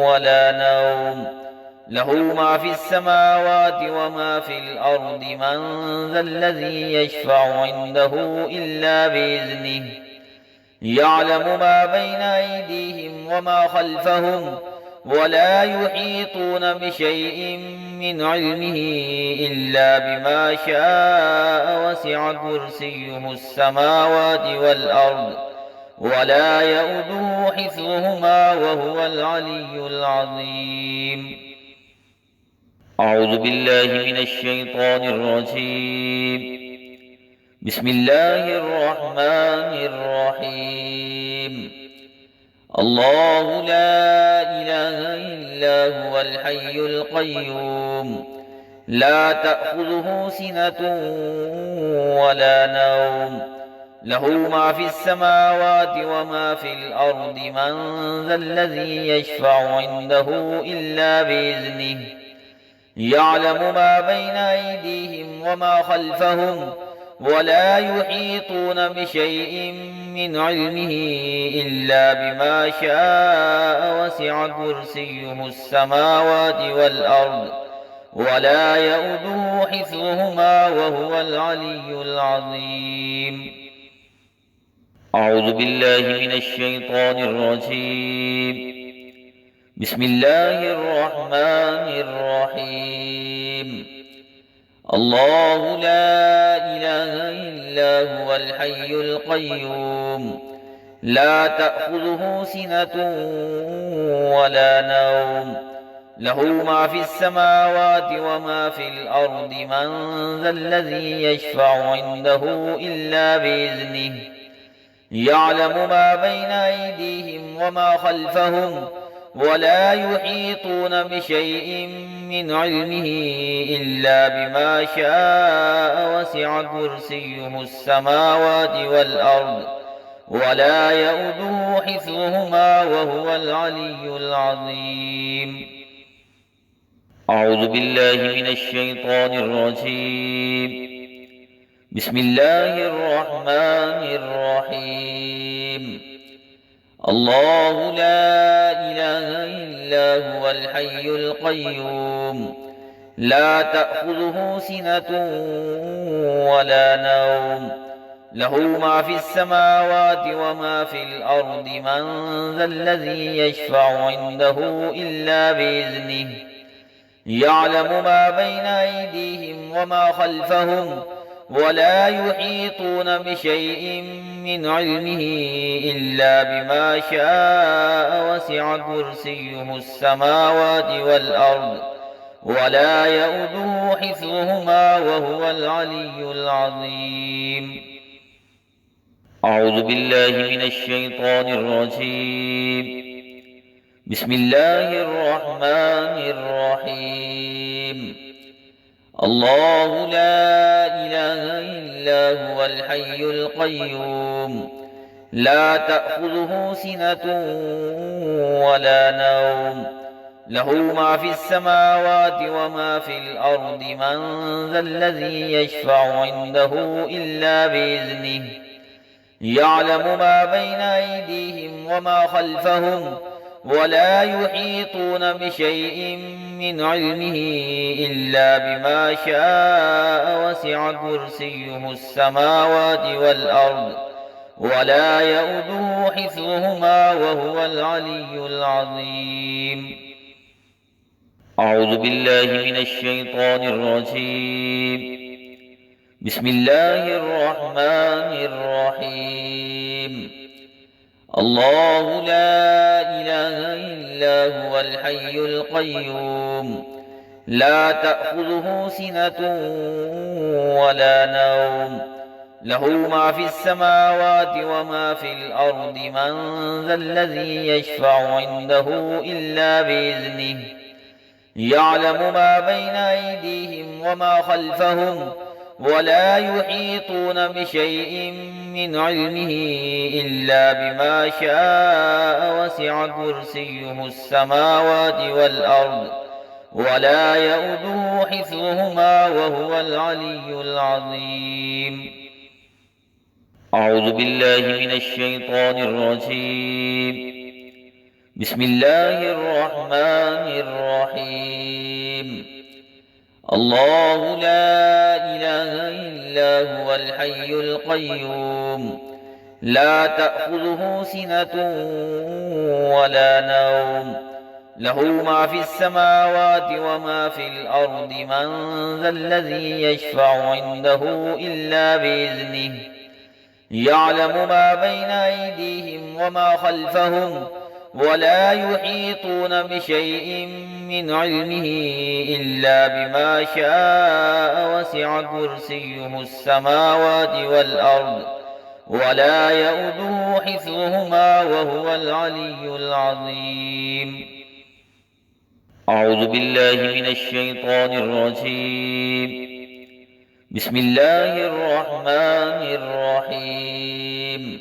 ولا نوم له ما في السماوات وما في الأرض من ذا الذي يشفع عنده إلا بإذنه يعلم ما بين أيديهم وما خلفهم ولا يحيطون بشيء من علمه إلا بما شاء وسع كرسيه السماوات والأرض ولا يؤوده حفظهما وهو العلي العظيم. أعوذ بالله من الشيطان الرجيم. بسم الله الرحمن الرحيم. الله لا إله إلا هو الحي القيوم لا تأخذه سنة ولا نوم له ما في السماوات وما في الأرض من ذا الذي يشفع عنده إلا بإذنه يعلم ما بين أيديهم وما خلفهم ولا يحيطون بشيء من علمه إلا بما شاء وسع كرسيه السماوات والأرض ولا يؤوده حفظهما وهو العلي العظيم. أعوذ بالله من الشيطان الرجيم. بسم الله الرحمن الرحيم. الله لا إله إلا هو الحي القيوم لا تأخذه سنة ولا نوم له ما في السماوات وما في الأرض من ذا الذي يشفع عنده إلا بإذنه يعلم ما بين أيديهم وما خلفهم ولا يحيطون بشيء من علمه إلا بما شاء وسع كرسيه السماوات والأرض ولا يؤوده حفظهما وهو العلي العظيم. أعوذ بالله من الشيطان الرجيم. بسم الله الرحمن الرحيم. الله لا إله إلا هو الحي القيوم لا تأخذه سنة ولا نوم له ما في السماوات وما في الأرض من ذا الذي يشفع عنده إلا بإذنه يعلم ما بين أيديهم وما خلفهم ولا يحيطون بشيء من علمه إلا بما شاء وسع كرسيه السماوات والأرض ولا يؤوده حفظهما وهو العلي العظيم. أعوذ بالله من الشيطان الرجيم. بسم الله الرحمن الرحيم. الله لا إله إلا هو الحي القيوم لا تأخذه سنة ولا نوم له ما في السماوات وما في الأرض من ذا الذي يشفع عنده إلا بإذنه يعلم ما بين أيديهم وما خلفهم ولا يحيطون بشيء من علمه إلا بما شاء وسع كرسيه السماوات والأرض ولا يؤوده حفظهما وهو العلي العظيم. أعوذ بالله من الشيطان الرجيم. بسم الله الرحمن الرحيم. الله لا إله إلا هو الحي القيوم لا تأخذه سنة ولا نوم له ما في السماوات وما في الأرض من ذا الذي يشفع عنده إلا بإذنه يعلم ما بين أيديهم وما خلفهم ولا يحيطون بشيء من علمه إلا بما شاء وسع كرسيه السماوات والأرض ولا يؤوده حفظهما وهو العلي العظيم. أعوذ بالله من الشيطان الرجيم. بسم الله الرحمن الرحيم. الله لا إله إلا هو الحي القيوم لا تأخذه سنة ولا نوم له ما في السماوات وما في الأرض من ذا الذي يشفع عنده إلا بإذنه يعلم ما بين أيديهم وما خلفهم ولا يحيطون بشيء من علمه إلا بما شاء وسع كرسيه السماوات والأرض ولا يؤوده حفظهما وهو العلي العظيم. أعوذ بالله من الشيطان الرجيم. بسم الله الرحمن الرحيم.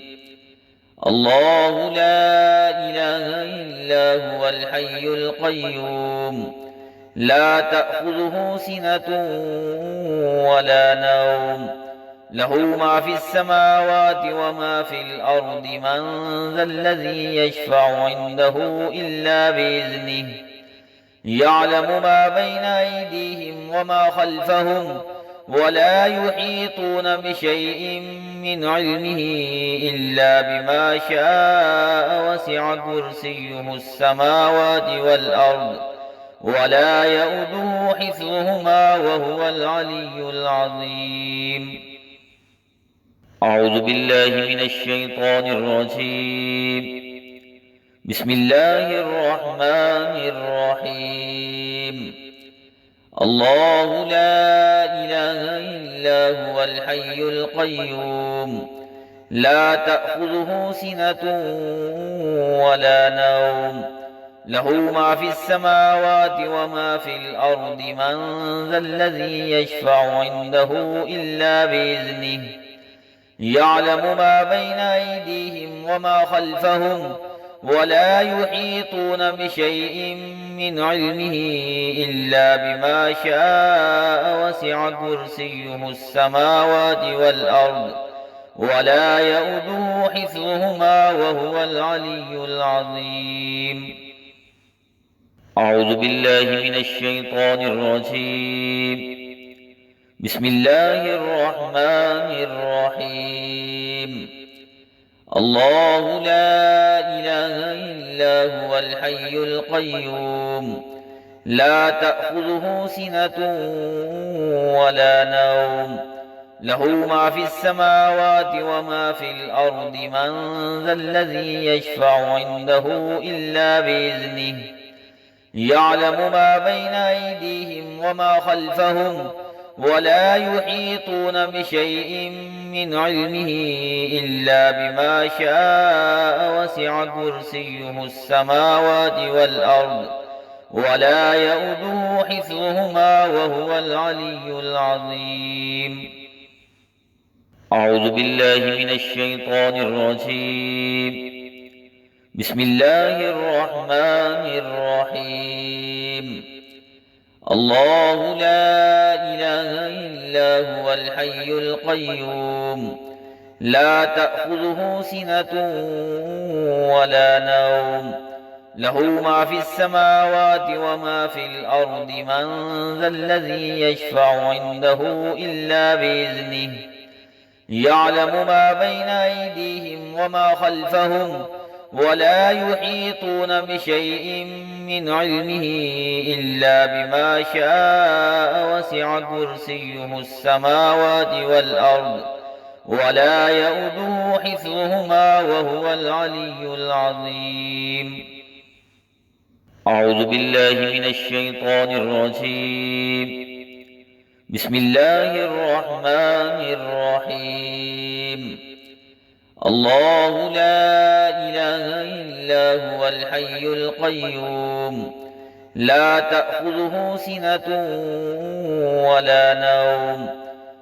الله لا إله إلا هو الحي القيوم لا تأخذه سنة ولا نوم له ما في السماوات وما في الأرض من ذا الذي يشفع عنده إلا بإذنه يعلم ما بين أيديهم وما خلفهم ولا يحيطون بشيء من علمه إلا بما شاء وسع كرسيه السماوات والأرض ولا يؤوده حفظهما وهو العلي العظيم. أعوذ بالله من الشيطان الرجيم. بسم الله الرحمن الرحيم. الله لا إله إلا هو الحي القيوم لا تأخذه سنة ولا نوم له ما في السماوات وما في الأرض من ذا الذي يشفع عنده إلا بإذنه يعلم ما بين أيديهم وما خلفهم ولا يحيطون بشيء من علمه إلا بما شاء وسع كرسيه السماوات والأرض ولا يؤوده حفظهما وهو العلي العظيم. أعوذ بالله من الشيطان الرجيم. بسم الله الرحمن الرحيم. الله لا إله إلا هو الحي القيوم لا تأخذه سنة ولا نوم له ما في السماوات وما في الأرض من ذا الذي يشفع عنده إلا بإذنه يعلم ما بين أيديهم وما خلفهم ولا يحيطون بشيء من علمه إلا بما شاء وسع كرسيه السماوات والأرض ولا يؤوده حفظهما وهو العلي العظيم. أعوذ بالله من الشيطان الرجيم. بسم الله الرحمن الرحيم. الله لا إله إلا هو الحي القيوم لا تأخذه سنة ولا نوم له ما في السماوات وما في الأرض من ذا الذي يشفع عنده إلا بإذنه يعلم ما بين أيديهم وما خلفهم ولا يحيطون بشيء من علمه إلا بما شاء وسع كرسيه السماوات والأرض ولا يؤوده حفظهما وهو العلي العظيم. أعوذ بالله من الشيطان الرجيم. بسم الله الرحمن الرحيم. الله لا إله إلا هو الحي القيوم لا تأخذه سنة ولا نوم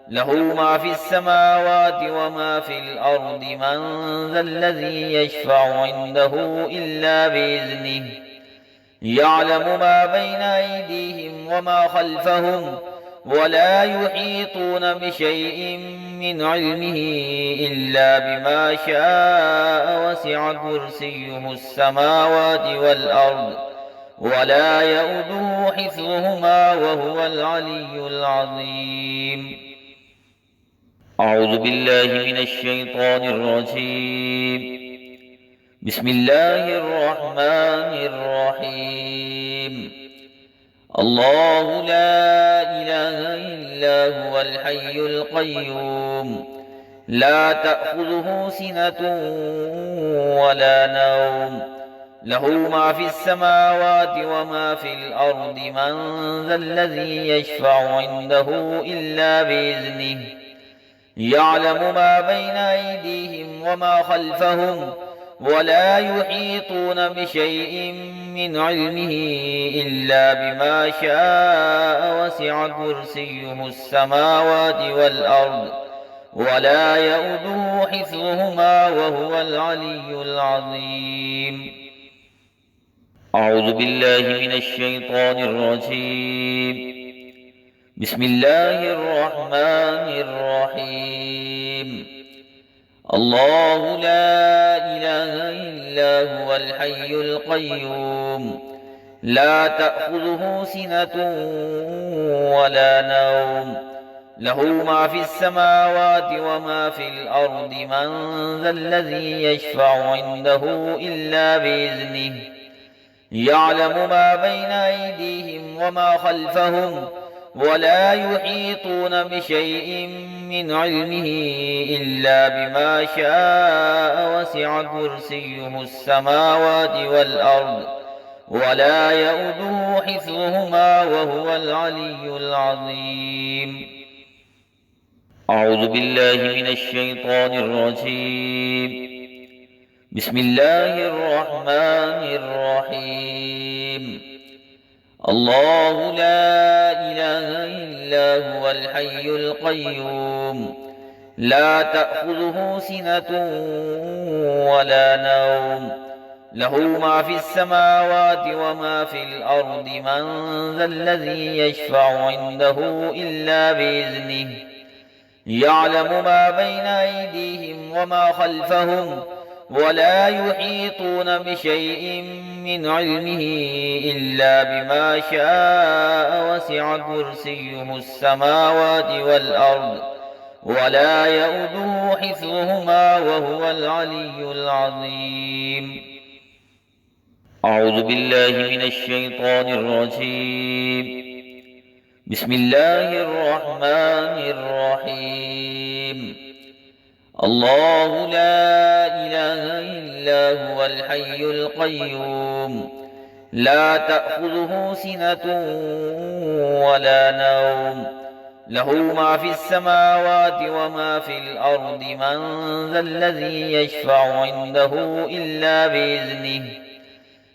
له ما في السماوات وما في الأرض من ذا الذي يشفع عنده إلا بإذنه يعلم ما بين أيديهم وما خلفهم ولا يحيطون بشيء من علمه إلا بما شاء وسع كرسيه السماوات والأرض ولا يؤوده حفظهما وهو العلي العظيم. أعوذ بالله من الشيطان الرجيم. بسم الله الرحمن الرحيم. الله لا إله إلا هو الحي القيوم لا تأخذه سنة ولا نوم له ما في السماوات وما في الأرض من ذا الذي يشفع عنده إلا بإذنه يعلم ما بين أيديهم وما خلفهم ولا يحيطون بشيء من علمه إلا بما شاء وسع كرسيه السماوات والأرض ولا يؤوده حفظهما وهو العلي العظيم. أعوذ بالله من الشيطان الرجيم. بسم الله الرحمن الرحيم. الله لا إله إلا هو الحي القيوم لا تأخذه سنة ولا نوم له ما في السماوات وما في الأرض من ذا الذي يشفع عنده إلا بإذنه يعلم ما بين أيديهم وما خلفهم ولا يحيطون بشيء من علمه إلا بما شاء وسع كرسيه السماوات والأرض ولا يؤوده حفظهما وهو العلي العظيم. أعوذ بالله من الشيطان الرجيم. بسم الله الرحمن الرحيم. الله لا إله إلا هو الحي القيوم لا تأخذه سنة ولا نوم له ما في السماوات وما في الأرض من ذا الذي يشفع عنده إلا بإذنه يعلم ما بين أيديهم وما خلفهم ولا يحيطون بشيء من علمه إلا بما شاء وسع كرسيه السماوات والأرض ولا يؤوده حفظهما وهو العلي العظيم. أعوذ بالله من الشيطان الرجيم. بسم الله الرحمن الرحيم. الله لا إله إلا هو الحي القيوم لا تأخذه سنة ولا نوم له ما في السماوات وما في الأرض من ذا الذي يشفع عنده إلا بإذنه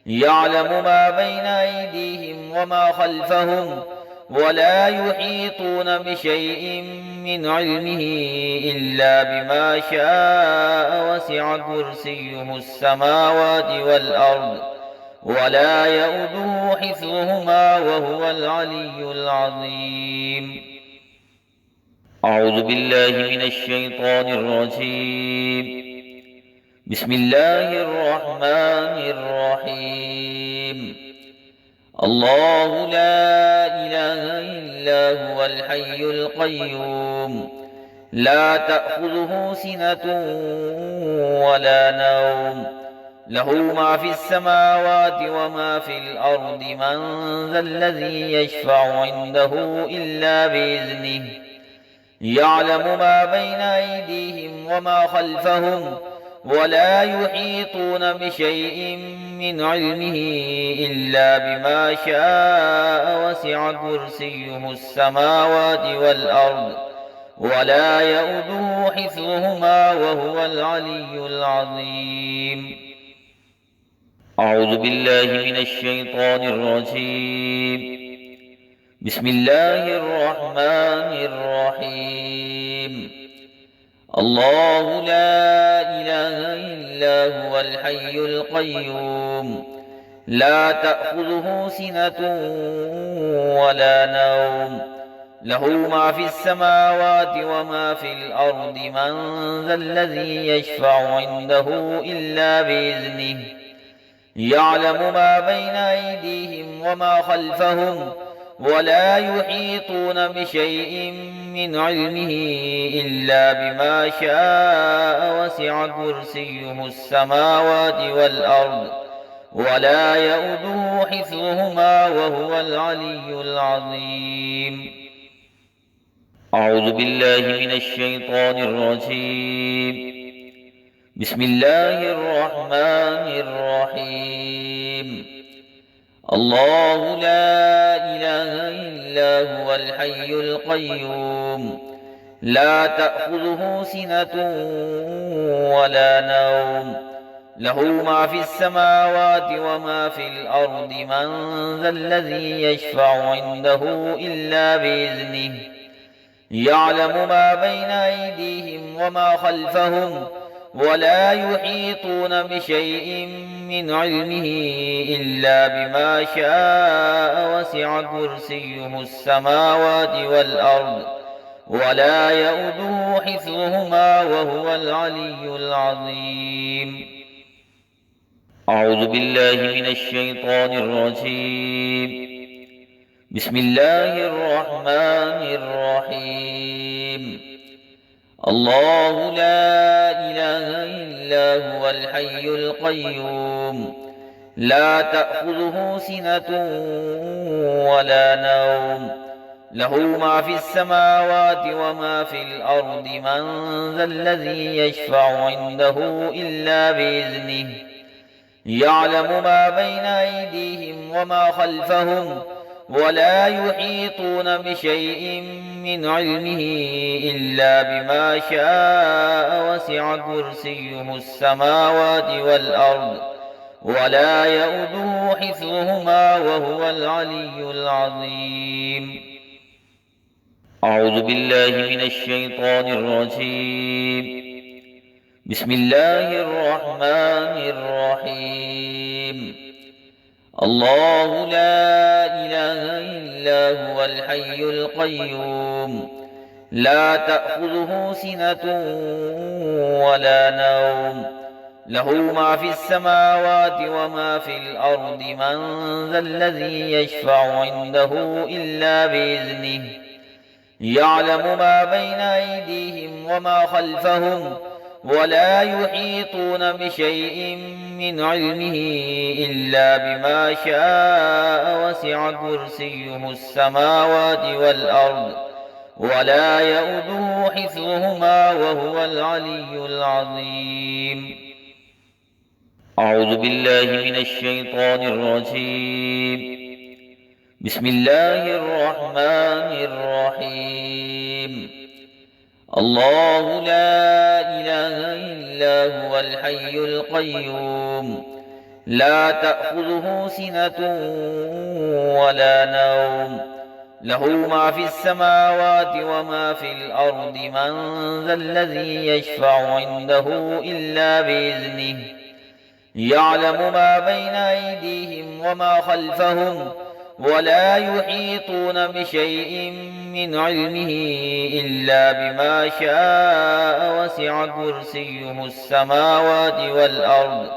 يعلم ما بين أيديهم وما خلفهم ولا يحيطون بشيء من علمه إلا بما شاء وسع كرسيه السماوات والأرض ولا يؤوده حفظهما وهو العلي العظيم. أعوذ بالله من الشيطان الرجيم. بسم الله الرحمن الرحيم. الله لا إله إلا هو الحي القيوم لا تأخذه سنة ولا نوم له ما في السماوات وما في الأرض من ذا الذي يشفع عنده إلا بإذنه يعلم ما بين أيديهم وما خلفهم ولا يحيطون بشيء من علمه إلا بما شاء وسع كرسيه السماوات والأرض ولا يؤوده حفظهما وهو العلي العظيم. أعوذ بالله من الشيطان الرجيم. بسم الله الرحمن الرحيم. الله لا إله إلا هو الحي القيوم لا تأخذه سنة ولا نوم له ما في السماوات وما في الأرض من ذا الذي يشفع عنده إلا بإذنه يعلم ما بين أيديهم وما خلفهم ولا يحيطون بشيء من علمه إلا بما شاء وسع كرسيه السماوات والأرض ولا يؤوده حفظهما وهو العلي العظيم. أعوذ بالله من الشيطان الرجيم. بسم الله الرحمن الرحيم. الله لا إله إلا هو الحي القيوم لا تأخذه سنة ولا نوم له ما في السماوات وما في الأرض من ذا الذي يشفع عنده إلا بإذنه يعلم ما بين أيديهم وما خلفهم ولا يحيطون بشيء من علمه إلا بما شاء وسع كرسيه السماوات والأرض ولا يؤوده حفظهما وهو العلي العظيم. أعوذ بالله من الشيطان الرجيم. بسم الله الرحمن الرحيم. الله لا إله إلا هو الحي القيوم لا تأخذه سنة ولا نوم له ما في السماوات وما في الأرض من ذا الذي يشفع عنده إلا بإذنه يعلم ما بين أيديهم وما خلفهم ولا يحيطون بشيء من علمه إلا بما شاء وسع كرسيه السماوات والأرض ولا يؤوده حفظهما وهو العلي العظيم. أعوذ بالله من الشيطان الرجيم. بسم الله الرحمن الرحيم. الله لا إله إلا هو الحي القيوم لا تأخذه سنة ولا نوم له ما في السماوات وما في الأرض من ذا الذي يشفع عنده إلا بإذنه يعلم ما بين أيديهم وما خلفهم ولا يحيطون بشيء من علمه إلا بما شاء وسع كرسيه السماوات والأرض ولا يؤوده حفظهما وهو العلي العظيم. أعوذ بالله من الشيطان الرجيم. بسم الله الرحمن الرحيم. الله لا إله إلا هو الحي القيوم لا تأخذه سنة ولا نوم له ما في السماوات وما في الأرض من ذا الذي يشفع عنده إلا بإذنه يعلم ما بين أيديهم وما خلفهم ولا يحيطون بشيء من علمه إلا بما شاء وسع كرسيه السماوات والأرض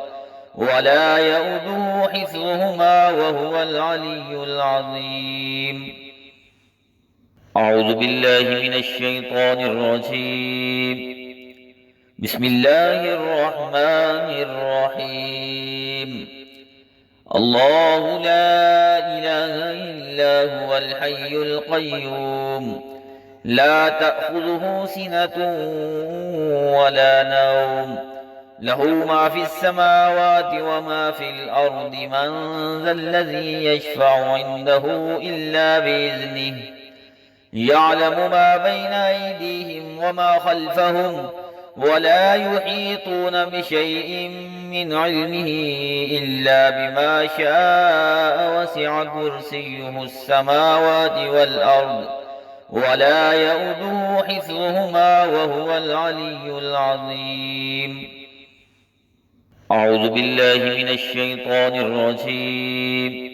ولا يؤوده حفظهما وهو العلي العظيم. أعوذ بالله من الشيطان الرجيم. بسم الله الرحمن الرحيم. الله لا إله إلا هو الحي القيوم لا تأخذه سنة ولا نوم له ما في السماوات وما في الأرض من ذا الذي يشفع عنده إلا بإذنه يعلم ما بين أيديهم وما خلفهم ولا يحيطون بشيء من علمه إلا بما شاء وسع كرسيه السماوات والأرض ولا يؤوده حفظهما وهو العلي العظيم. أعوذ بالله من الشيطان الرجيم.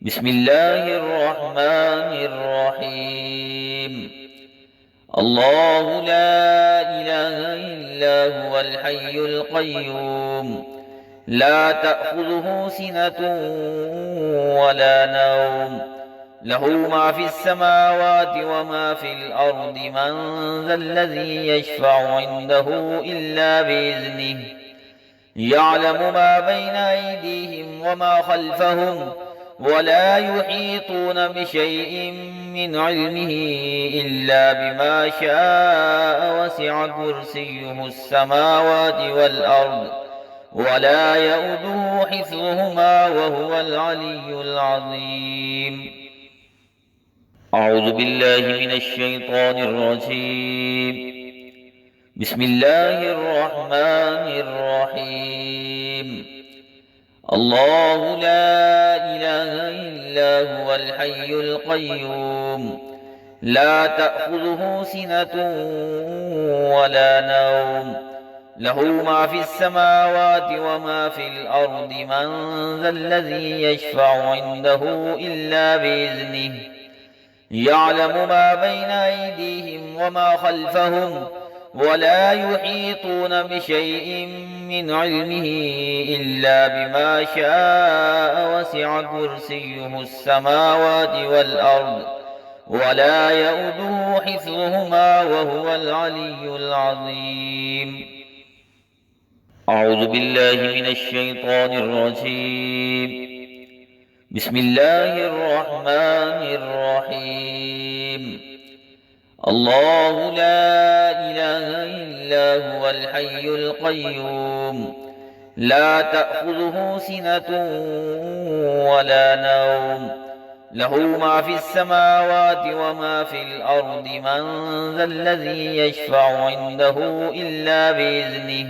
بسم الله الرحمن الرحيم. الله لا إله إلا هو الحي القيوم لا تأخذه سنة ولا نوم له ما في السماوات وما في الأرض من ذا الذي يشفع عنده إلا بإذنه يعلم ما بين أيديهم وما خلفهم ولا يحيطون بشيء من علمه إلا بما شاء وسع كرسيه السماوات والأرض ولا يؤوده حفظهما وهو العلي العظيم. أعوذ بالله من الشيطان الرجيم. بسم الله الرحمن الرحيم. الله لا إله إلا هو الحي القيوم لا تأخذه سنة ولا نوم له ما في السماوات وما في الأرض من ذا الذي يشفع عنده إلا بإذنه يعلم ما بين أيديهم وما خلفهم ولا يحيطون بشيء من علمه إلا بما شاء وسع كرسيه السماوات والأرض ولا يؤوده حفظهما وهو العلي العظيم. أعوذ بالله من الشيطان الرجيم. بسم الله الرحمن الرحيم. الله لا إله إلا هو الحي القيوم لا تأخذه سنة ولا نوم له ما في السماوات وما في الأرض من ذا الذي يشفع عنده إلا بإذنه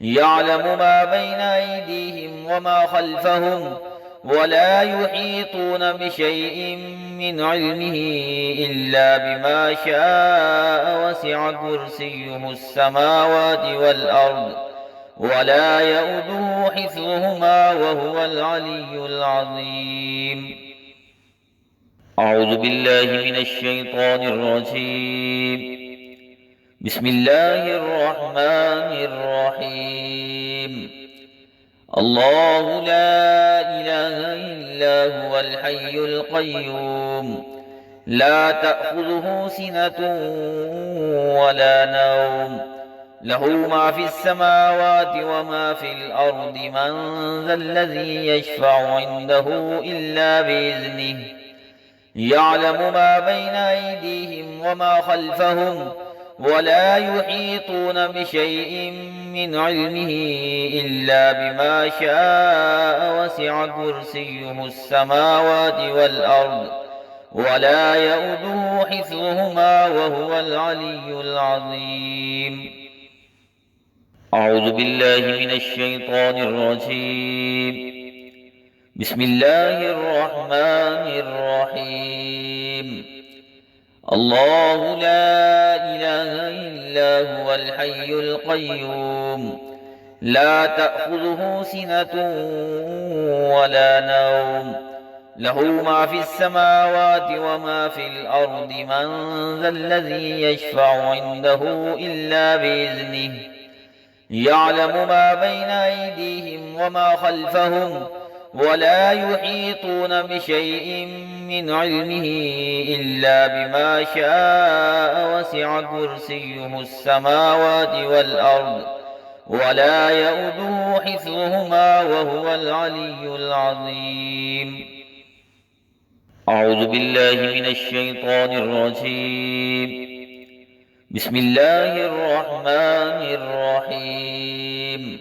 يعلم ما بين أيديهم وما خلفهم ولا يحيطون بشيء من علمه إلا بما شاء وسع كرسيه السماوات والأرض ولا يؤوده حفظهما وهو العلي العظيم. أعوذ بالله من الشيطان الرجيم. بسم الله الرحمن الرحيم. الله لا إله إلا هو الحي القيوم لا تأخذه سنة ولا نوم له ما في السماوات وما في الأرض من ذا الذي يشفع عنده إلا بإذنه يعلم ما بين أيديهم وما خلفهم ولا يحيطون بشيء من علمه إلا بما شاء وسع كرسيه السماوات والأرض ولا يؤوده حفظهما وهو العلي العظيم. أعوذ بالله من الشيطان الرجيم. بسم الله الرحمن الرحيم. الله لا إله إلا هو الحي القيوم لا تأخذه سنة ولا نوم له ما في السماوات وما في الأرض من ذا الذي يشفع عنده إلا بإذنه يعلم ما بين أيديهم وما خلفهم ولا يحيطون بشيء من علمه إلا بما شاء وسع كرسيه السماوات والأرض ولا يؤوده حفظهما وهو العلي العظيم. أعوذ بالله من الشيطان الرجيم. بسم الله الرحمن الرحيم.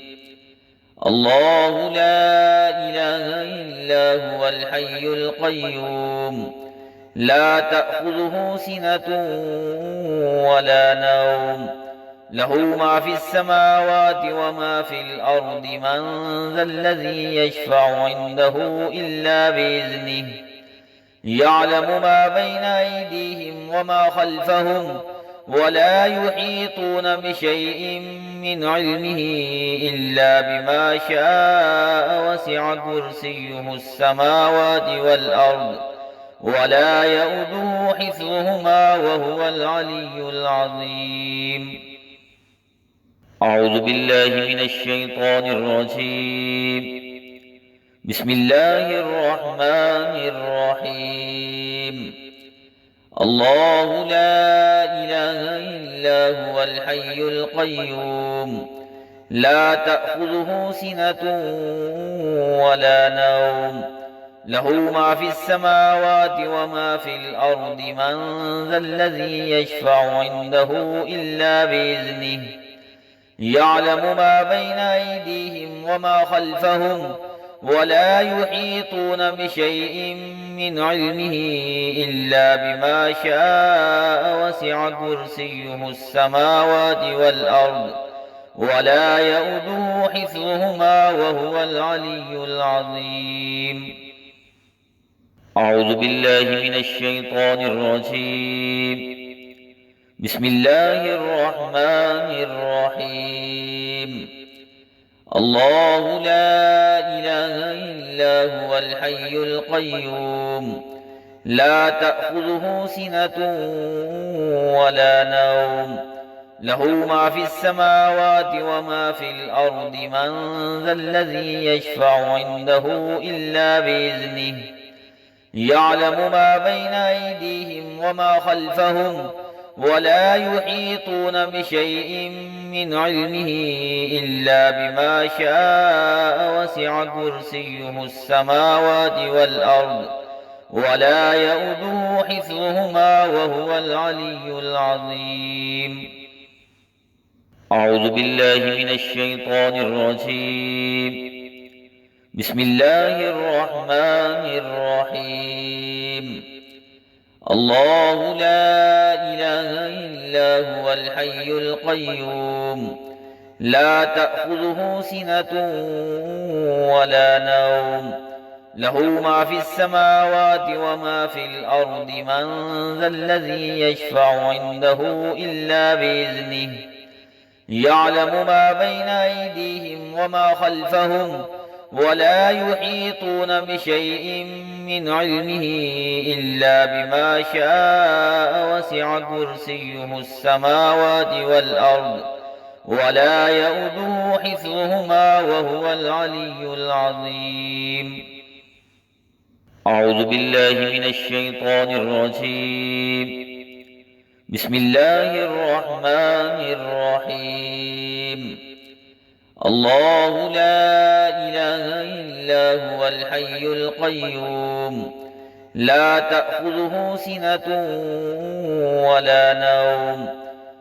الله لا إله إلا هو الحي القيوم لا تأخذه سنة ولا نوم له ما في السماوات وما في الأرض من ذا الذي يشفع عنده إلا بإذنه يعلم ما بين أيديهم وما خلفهم ولا يحيطون بشيء من علمه إلا بما شاء وسع كرسيه السماوات والأرض ولا يؤوده حفظهما وهو العلي العظيم. أعوذ بالله من الشيطان الرجيم. بسم الله الرحمن الرحيم. الله لا إله إلا هو الحي القيوم لا تأخذه سنة ولا نوم له ما في السماوات وما في الأرض من ذا الذي يشفع عنده إلا بإذنه يعلم ما بين أيديهم وما خلفهم ولا يحيطون بشيء من علمه إلا بما شاء وسع كرسيه السماوات والأرض ولا يؤوده حفظهما وهو العلي العظيم. أعوذ بالله من الشيطان الرجيم. بسم الله الرحمن الرحيم. الله لا إله إلا هو الحي القيوم لا تأخذه سنة ولا نوم له ما في السماوات وما في الأرض من ذا الذي يشفع عنده إلا بإذنه يعلم ما بين أيديهم وما خلفهم ولا يحيطون بشيء من علمه إلا بما شاء وسع كرسيه السماوات والأرض ولا يؤوده حفظهما وهو العلي العظيم. أعوذ بالله من الشيطان الرجيم. بسم الله الرحمن الرحيم. الله لا إله إلا هو الحي القيوم لا تأخذه سنة ولا نوم له ما في السماوات وما في الأرض من ذا الذي يشفع عنده إلا بإذنه يعلم ما بين أيديهم وما خلفهم ولا يحيطون بشيء من علمه إلا بما شاء وسع كرسيه السماوات والأرض ولا يؤوده حفظهما وهو العلي العظيم. أعوذ بالله من الشيطان الرجيم. بسم الله الرحمن الرحيم. الله لا إله إلا هو الحي القيوم لا تأخذه سنة ولا نوم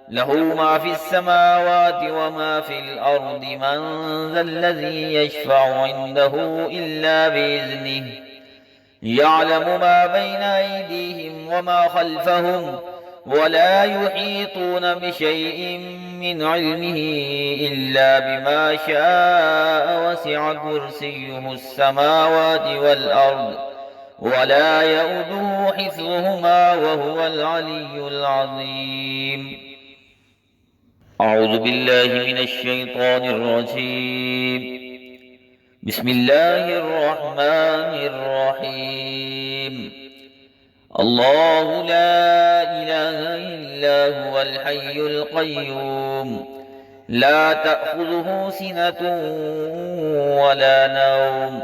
له ما في السماوات وما في الأرض من ذا الذي يشفع عنده إلا بإذنه يعلم ما بين أيديهم وما خلفهم ولا يحيطون بشيء من علمه إلا بما شاء وسع كرسيه السماوات والأرض ولا يؤوده حفظهما وهو العلي العظيم. أعوذ بالله من الشيطان الرجيم. بسم الله الرحمن الرحيم. الله لا إله إلا هو الحي القيوم لا تأخذه سنة ولا نوم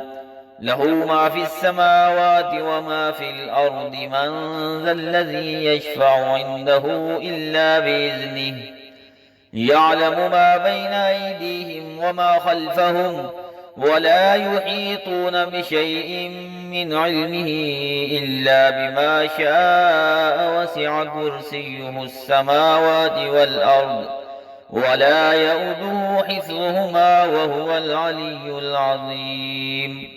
له ما في السماوات وما في الأرض من ذا الذي يشفع عنده إلا بإذنه يعلم ما بين أيديهم وما خلفهم ولا يحيطون بشيء من علمه إلا بما شاء وسع كرسيه السماوات والأرض ولا يؤوده حفظهما وهو العلي العظيم.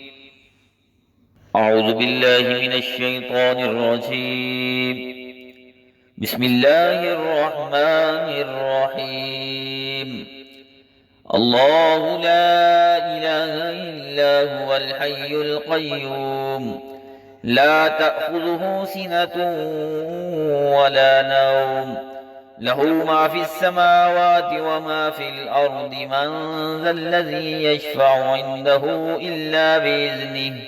أعوذ بالله من الشيطان الرجيم. بسم الله الرحمن الرحيم. الله لا إله إلا هو الحي القيوم لا تأخذه سنة ولا نوم له ما في السماوات وما في الأرض من ذا الذي يشفع عنده إلا بإذنه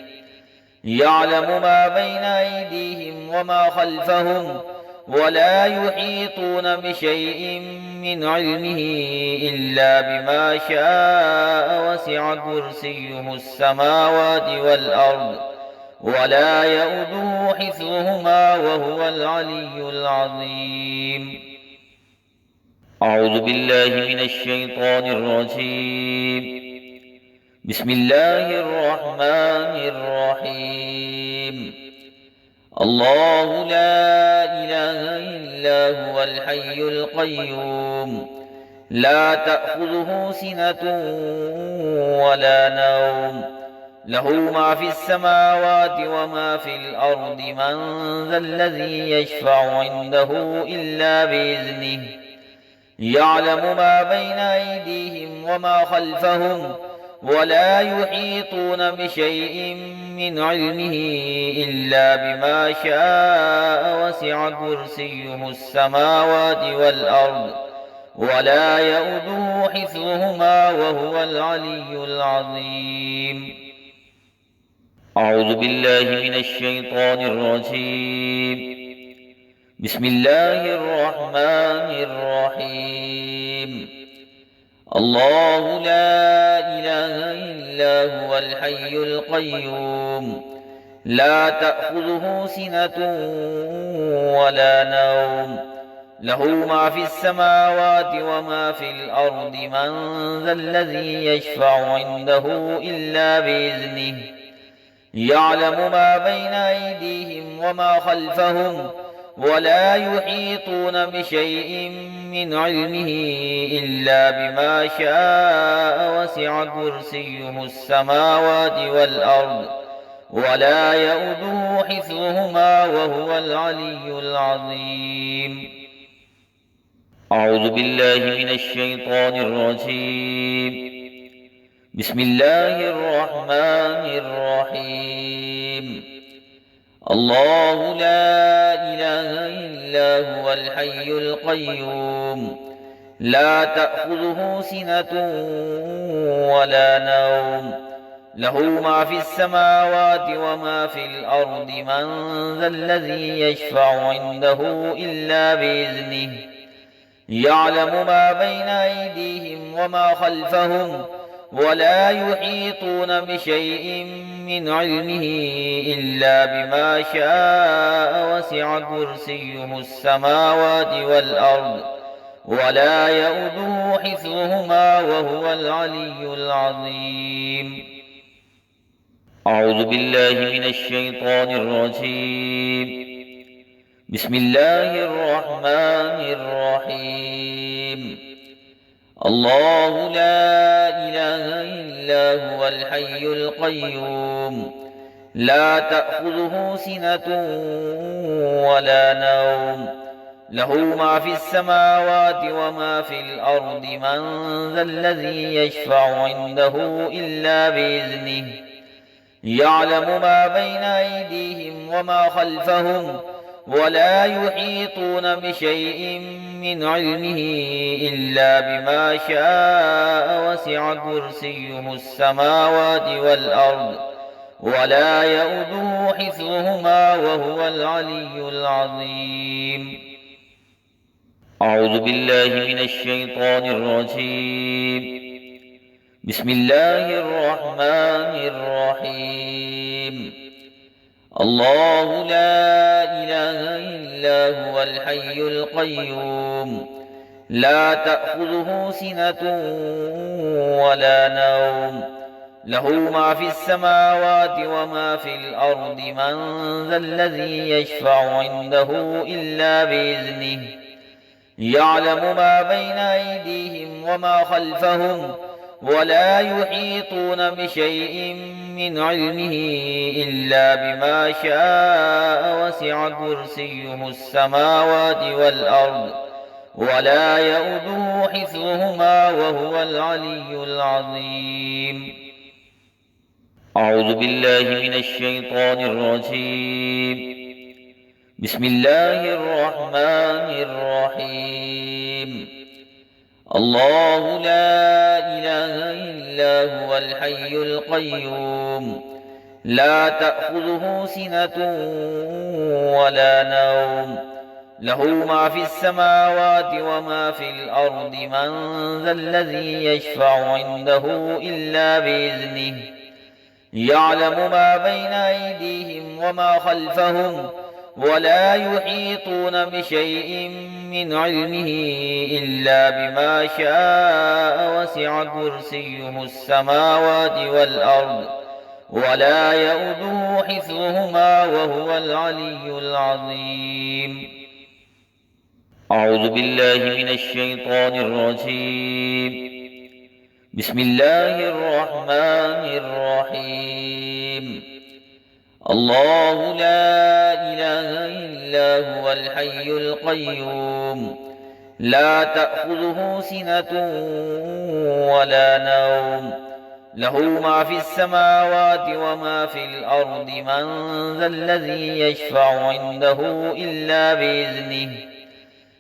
يعلم ما بين أيديهم وما خلفهم ولا يحيطون بشيء من علمه إلا بما شاء وسع كرسيه السماوات والأرض ولا يؤوده حفظهما وهو العلي العظيم. أعوذ بالله من الشيطان الرجيم. بسم الله الرحمن الرحيم. الله لا إله إلا هو الحي القيوم لا تأخذه سنة ولا نوم له ما في السماوات وما في الأرض من ذا الذي يشفع عنده إلا بإذنه يعلم ما بين أيديهم وما خلفهم ولا يحيطون بشيء من علمه إلا بما شاء وسع كرسيه السماوات والأرض ولا يؤوده حفظهما وهو العلي العظيم. أعوذ بالله من الشيطان الرجيم. بسم الله الرحمن الرحيم. الله لا إله إلا هو الحي القيوم لا تأخذه سنة ولا نوم له ما في السماوات وما في الأرض من ذا الذي يشفع عنده إلا بإذنه يعلم ما بين أيديهم وما خلفهم ولا يحيطون بشيء من علمه إلا بما شاء وسع كرسيه السماوات والأرض ولا يؤوده حفظهما وهو العلي العظيم. أعوذ بالله من الشيطان الرجيم. بسم الله الرحمن الرحيم. الله لا إله إلا هو الحي القيوم لا تأخذه سنة ولا نوم له ما في السماوات وما في الأرض من ذا الذي يشفع عنده إلا بإذنه يعلم ما بين أيديهم وما خلفهم ولا يحيطون بشيء من علمه إلا بما شاء وسع كرسيه السماوات والأرض ولا يؤوده حفظهما وهو العلي العظيم. أعوذ بالله من الشيطان الرجيم. بسم الله الرحمن الرحيم. الله لا إله إلا هو الحي القيوم لا تأخذه سنة ولا نوم له ما في السماوات وما في الأرض من ذا الذي يشفع عنده إلا بإذنه يعلم ما بين أيديهم وما خلفهم ولا يحيطون بشيء من علمه إلا بما شاء وسع كرسيه السماوات والأرض ولا يؤوده حفظهما وهو العلي العظيم. أعوذ بالله من الشيطان الرجيم. بسم الله الرحمن الرحيم. الله لا إله إلا هو الحي القيوم لا تأخذه سنة ولا نوم له ما في السماوات وما في الأرض من ذا الذي يشفع عنده إلا بإذنه يعلم ما بين أيديهم وما خلفهم ولا يحيطون بشيء من علمه إلا بما شاء وسع كرسيه السماوات والأرض ولا يؤوده حفظهما وهو العلي العظيم. أعوذ بالله من الشيطان الرجيم. بسم الله الرحمن الرحيم. الله لا إله إلا هو الحي القيوم لا تأخذه سنة ولا نوم له ما في السماوات وما في الأرض من ذا الذي يشفع عنده إلا بإذنه يعلم ما بين أيديهم وما خلفهم ولا يحيطون بشيء من علمه إلا بما شاء وسع كرسيه السماوات والأرض ولا يؤوده حفظهما وهو العلي العظيم. أعوذ بالله من الشيطان الرجيم. بسم الله الرحمن الرحيم. الله لا إله إلا هو الحي القيوم لا تأخذه سنة ولا نوم له ما في السماوات وما في الأرض من ذا الذي يشفع عنده إلا بإذنه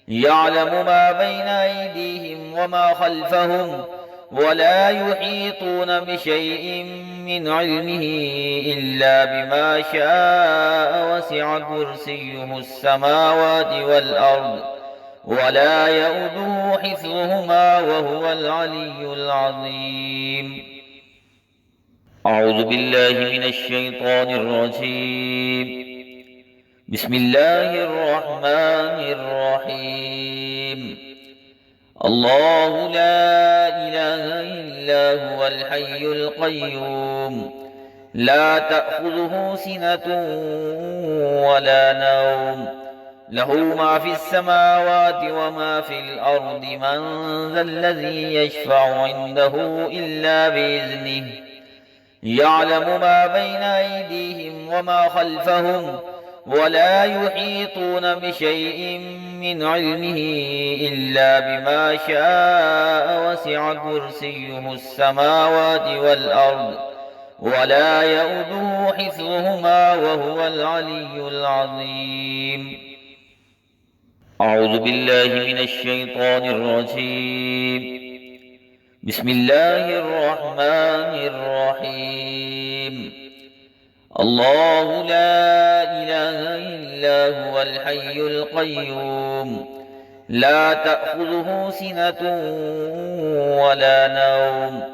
يعلم ما بين أيديهم وما خلفهم ولا يحيطون بشيء من علمه إلا بما شاء وسع كرسيه السماوات والأرض ولا يؤوده حفظهما وهو العلي العظيم. أعوذ بالله من الشيطان الرجيم. بسم الله الرحمن الرحيم. الله لا إله إلا هو الحي القيوم لا تأخذه سنة ولا نوم له ما في السماوات وما في الأرض من ذا الذي يشفع عنده إلا بإذنه يعلم ما بين أيديهم وما خلفهم ولا يحيطون بشيء من علمه إلا بما شاء وسع كرسيه السماوات والأرض ولا يؤوده حفظهما وهو العلي العظيم. أعوذ بالله من الشيطان الرجيم. بسم الله الرحمن الرحيم. الله لا إله إلا هو الحي القيوم لا تأخذه سنة ولا نوم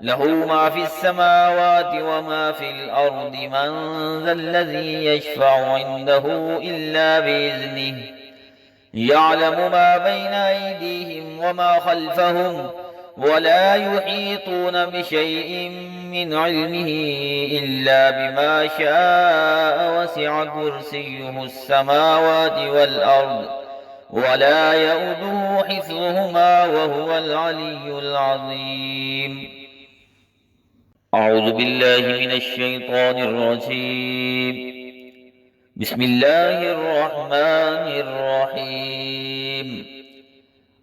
له ما في السماوات وما في الأرض من ذا الذي يشفع عنده إلا بإذنه يعلم ما بين أيديهم وما خلفهم ولا يحيطون بشيء من علمه إلا بما شاء وسع كرسيه السماوات والأرض ولا يؤوده حفظهما وهو العلي العظيم. أعوذ بالله من الشيطان الرجيم. بسم الله الرحمن الرحيم.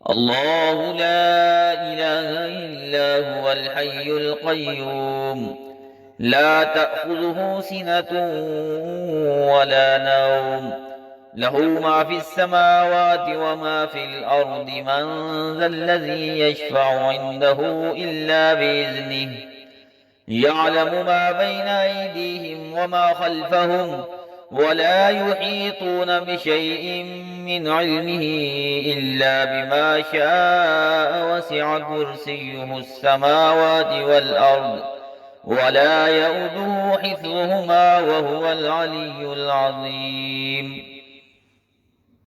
الله لا إله إلا هو الحي القيوم لا تأخذه سنة ولا نوم له ما في السماوات وما في الأرض من ذا الذي يشفع عنده إلا بإذنه يعلم ما بين أيديهم وما خلفهم ولا يحيطون بشيء من علمه إلا بما شاء وسع كرسيه السماوات والأرض ولا يؤوده حفظهما وهو العلي العظيم.